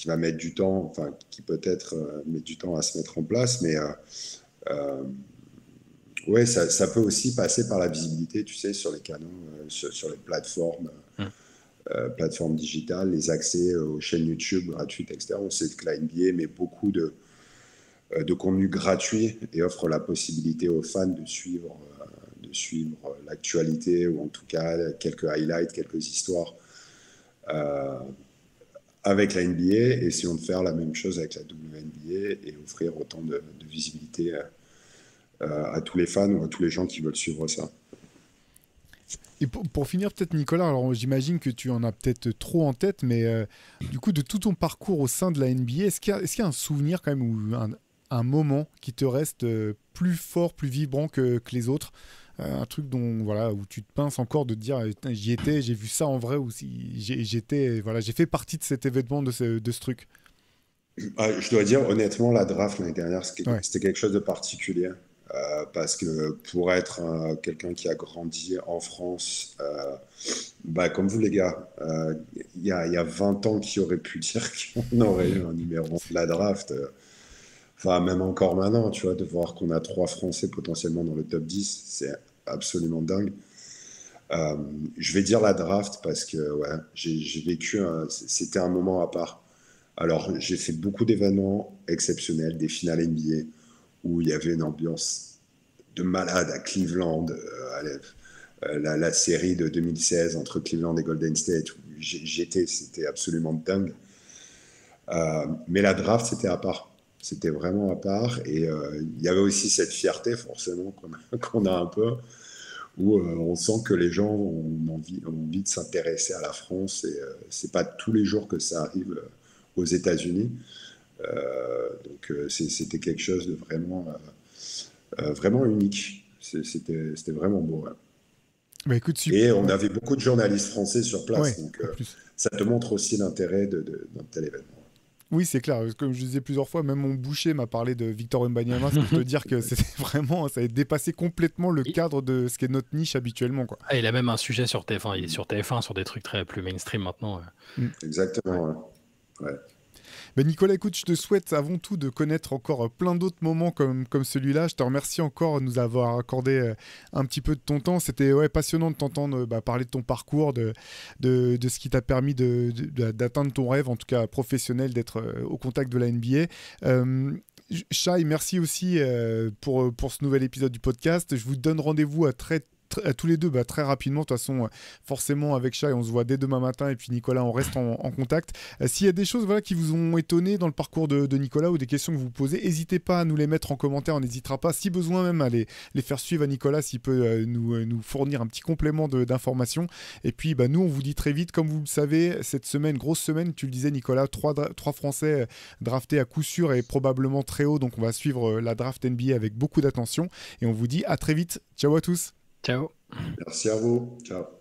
va mettre du temps, enfin, qui peut-être met du temps à se mettre en place, mais ouais, ça peut aussi passer par la visibilité, tu sais, sur les canaux, sur les plateformes. Plateformes digitales, les accès aux chaînes YouTube gratuites, etc. On sait que la NBA met beaucoup de contenu gratuit et offre la possibilité aux fans de suivre l'actualité, ou en tout cas quelques highlights, quelques histoires avec la NBA. Essayons de faire la même chose avec la WNBA et offrir autant de visibilité à tous les fans ou à tous les gens qui veulent suivre ça. Et pour finir, peut-être, Nicolas, alors j'imagine que tu en as peut-être trop en tête, mais du coup, de tout ton parcours au sein de la NBA, est-ce qu'il y a un souvenir quand même, ou un moment qui te reste plus fort, plus vibrant que les autres, un truc où tu te pinces encore de te dire j'y étais, j'ai vu ça en vrai, ou si j'ai fait partie de cet événement, de ce truc? Je dois dire, honnêtement, la draft l'année dernière, c'était quelque chose de particulier. Parce que pour être quelqu'un qui a grandi en France, comme vous les gars, il y a 20 ans, qui aurait pu dire qu'on aurait eu un numéro de la draft, enfin même encore maintenant, tu vois, de voir qu'on a 3 Français potentiellement dans le top 10, c'est absolument dingue. Je vais dire la draft parce que ouais, j'ai vécu, c'était un moment à part. Alors j'ai fait beaucoup d'événements exceptionnels, des finales NBA, où il y avait une ambiance de malade à Cleveland, la série de 2016 entre Cleveland et Golden State, où c'était absolument dingue. Mais la draft, c'était à part. C'était vraiment à part. Et il y avait aussi cette fierté, forcément, qu'on a un peu, où on sent que les gens ont envie de s'intéresser à la France. Et c'est pas tous les jours que ça arrive aux États-Unis. Donc c'était quelque chose de vraiment unique. C'était vraiment beau. Ouais. Bah, écoute, super. Et on avait beaucoup de journalistes français sur place, Ouais, donc ça te montre aussi l'intérêt d'un tel événement. Oui, c'est clair. Comme je disais plusieurs fois, même mon boucher m'a parlé de Victor Wembanyama, c'est pour te dire que c'était vraiment, ça a dépassé complètement le cadre de ce qu'est notre niche habituellement, quoi. Ah, il a même un sujet sur TF1. Il est sur TF1, sur des trucs très plus mainstream maintenant. Exactement. Ouais. Ben Nicolas, écoute, je te souhaite avant tout de connaître encore plein d'autres moments comme celui-là. Je te remercie encore de nous avoir accordé un petit peu de ton temps. C'était passionnant de t'entendre parler de ton parcours, de ce qui t'a permis d'atteindre ton rêve, en tout cas professionnel, d'être au contact de la NBA. Shai, merci aussi pour ce nouvel épisode du podcast. Je vous donne rendez-vous à très tous les deux très rapidement. De toute façon, forcément, avec Shai, on se voit dès demain matin. Et puis Nicolas, on reste en contact. S'il y a des choses qui vous ont étonné dans le parcours de Nicolas ou des questions que vous posez, n'hésitez pas à nous les mettre en commentaire. On n'hésitera pas, si besoin même, à les faire suivre à Nicolas s'il peut nous fournir un petit complément d'informations. Et puis, nous, on vous dit très vite, comme vous le savez, cette semaine, grosse semaine, tu le disais, Nicolas, 3 Français draftés à coup sûr et probablement très haut. Donc, on va suivre la draft NBA avec beaucoup d'attention. Et on vous dit à très vite. Ciao à tous. Ciao. Merci à vous. Ciao.